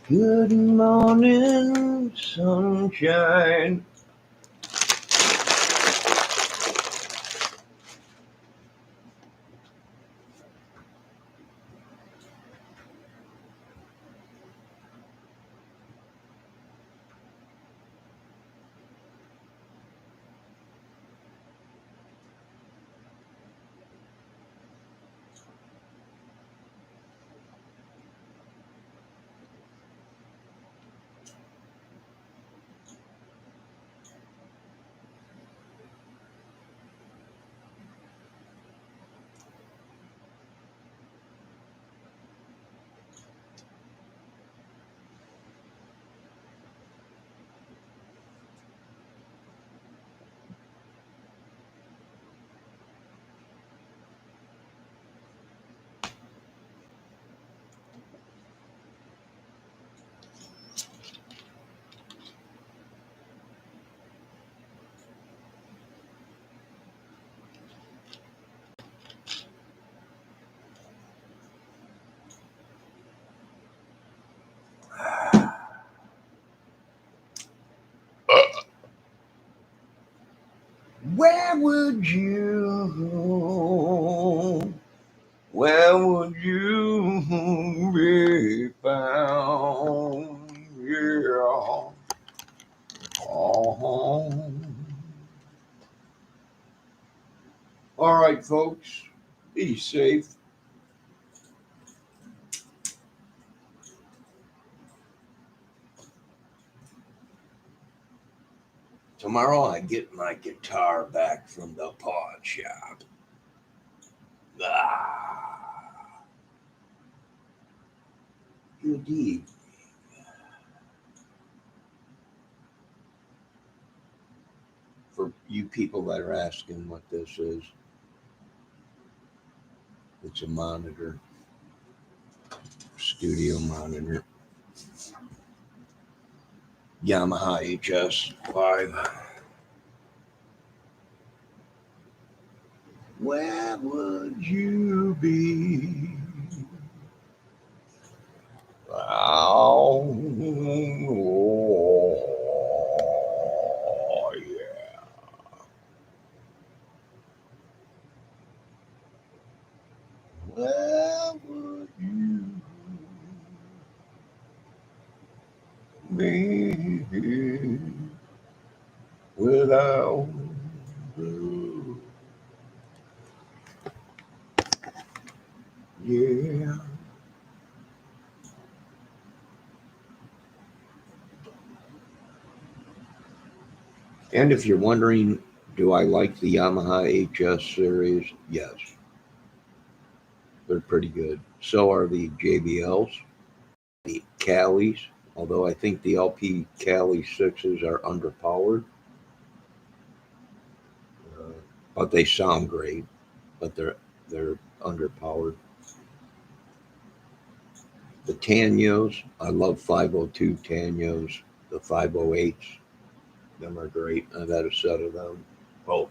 Good morning, sunshine. Where would you? Where would you be found? Yeah. Oh. All right, folks, be safe. Tomorrow I get my guitar back from the pawn shop. Ah, good evening. For you people that are asking what this is, it's a monitor, studio monitor, Yamaha HS5. Where would you be? Oh, yeah. Where would you be without you? Yeah. And if you're wondering, do I like the Yamaha HS series? Yes, they're pretty good. So are the JBLs, the Calis, although I think the LP Cali 6s are underpowered. Uh, but they sound great, but they're underpowered. The Tanyos, I love 502 Tanyos. The 508s, them are great. I've had a set of them, both.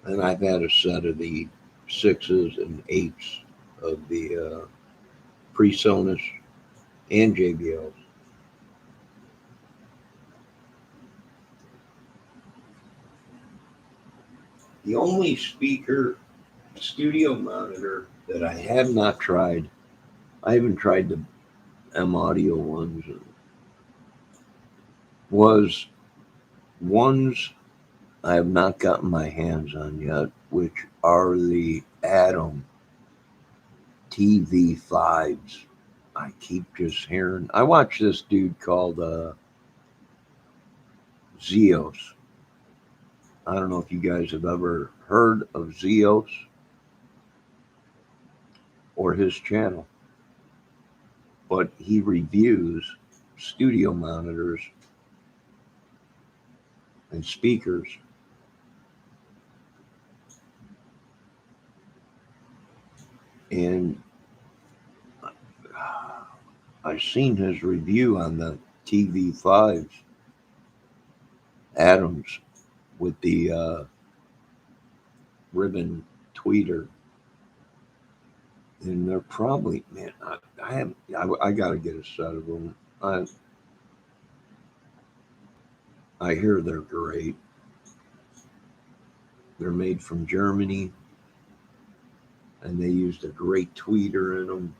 And I've had a set of the 6s and 8s of the PreSonus and JBLs. The only speaker studio monitor that I have not tried, I haven't tried the M Audio ones, was ones I have not gotten my hands on yet, which are the Atom TV5s. I keep just hearing. I watch this dude called Zeos. I don't know if you guys have ever heard of Zeos or his channel, but he reviews studio monitors and speakers. And I've seen his review on the TV5s, Adams, with the ribbon tweeter. And they're probably, man, I got to get a set of them. I hear they're great. They're made from Germany, and they used a great tweeter in them.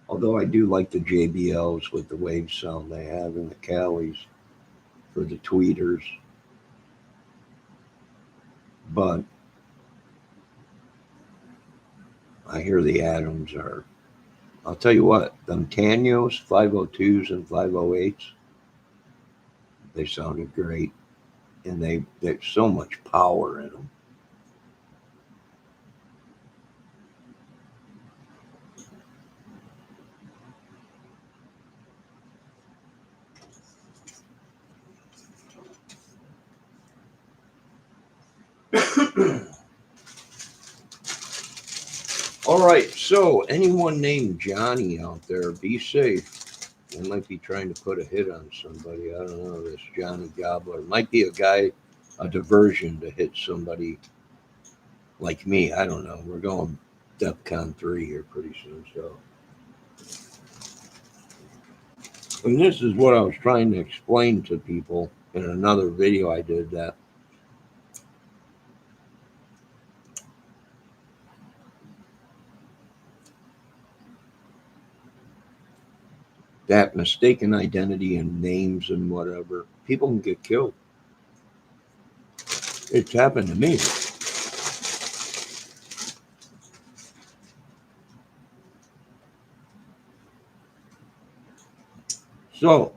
Although I do like the JBLs with the wave sound they have in the Calis for the tweeters. But I hear the Adams are, I'll tell you what, them Tanios, 502s and 508s, they sounded great. And there's so much power in them. All right, so anyone named Johnny out there, be safe. They might be trying to put a hit on somebody. I don't know. This Johnny Gobbler might be a guy, a diversion to hit somebody like me. I don't know. We're going DEFCON 3 here pretty soon. So, and this is what I was trying to explain to people in another video I did, that mistaken identity and names and whatever, people can get killed. It's happened to me. So,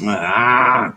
ah.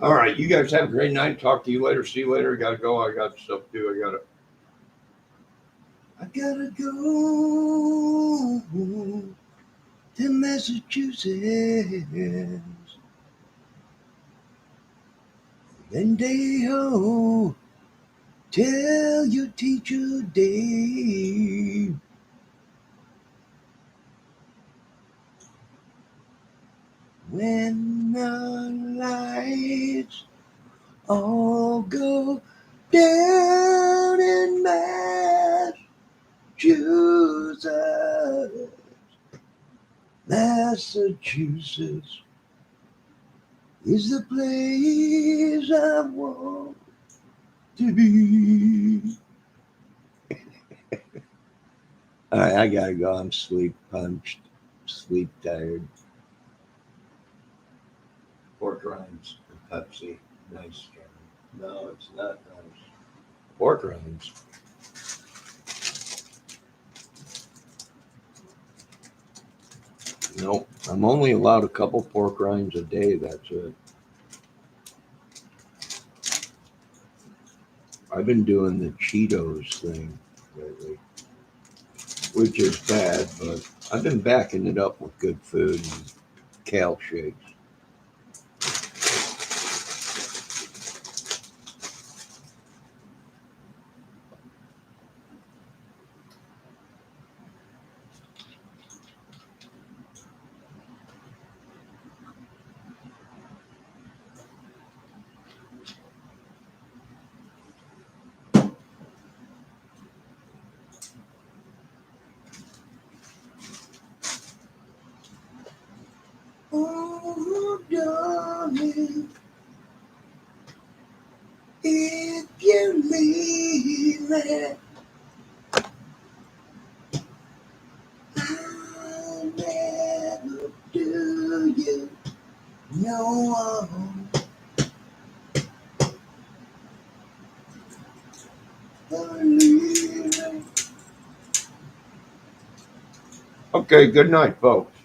All right, you guys have a great night. Talk to you later. See you later. Gotta go. I got stuff to do. I gotta go to Massachusetts. Then day ho, tell your teacher Dave. When the lights all go down in Massachusetts is the place I want to be. All right, I gotta go. I'm sleep punched, sleep tired. Pork rinds and Pepsi. Nice, Kevin. No, it's not nice. Pork rinds. Nope, I'm only allowed a couple pork rinds a day. That's it. I've been doing the Cheetos thing lately, which is bad, but I've been backing it up with good food and kale shakes. Oh, darling, if you leave me, I'll never do you no harm. Okay, good night, folks.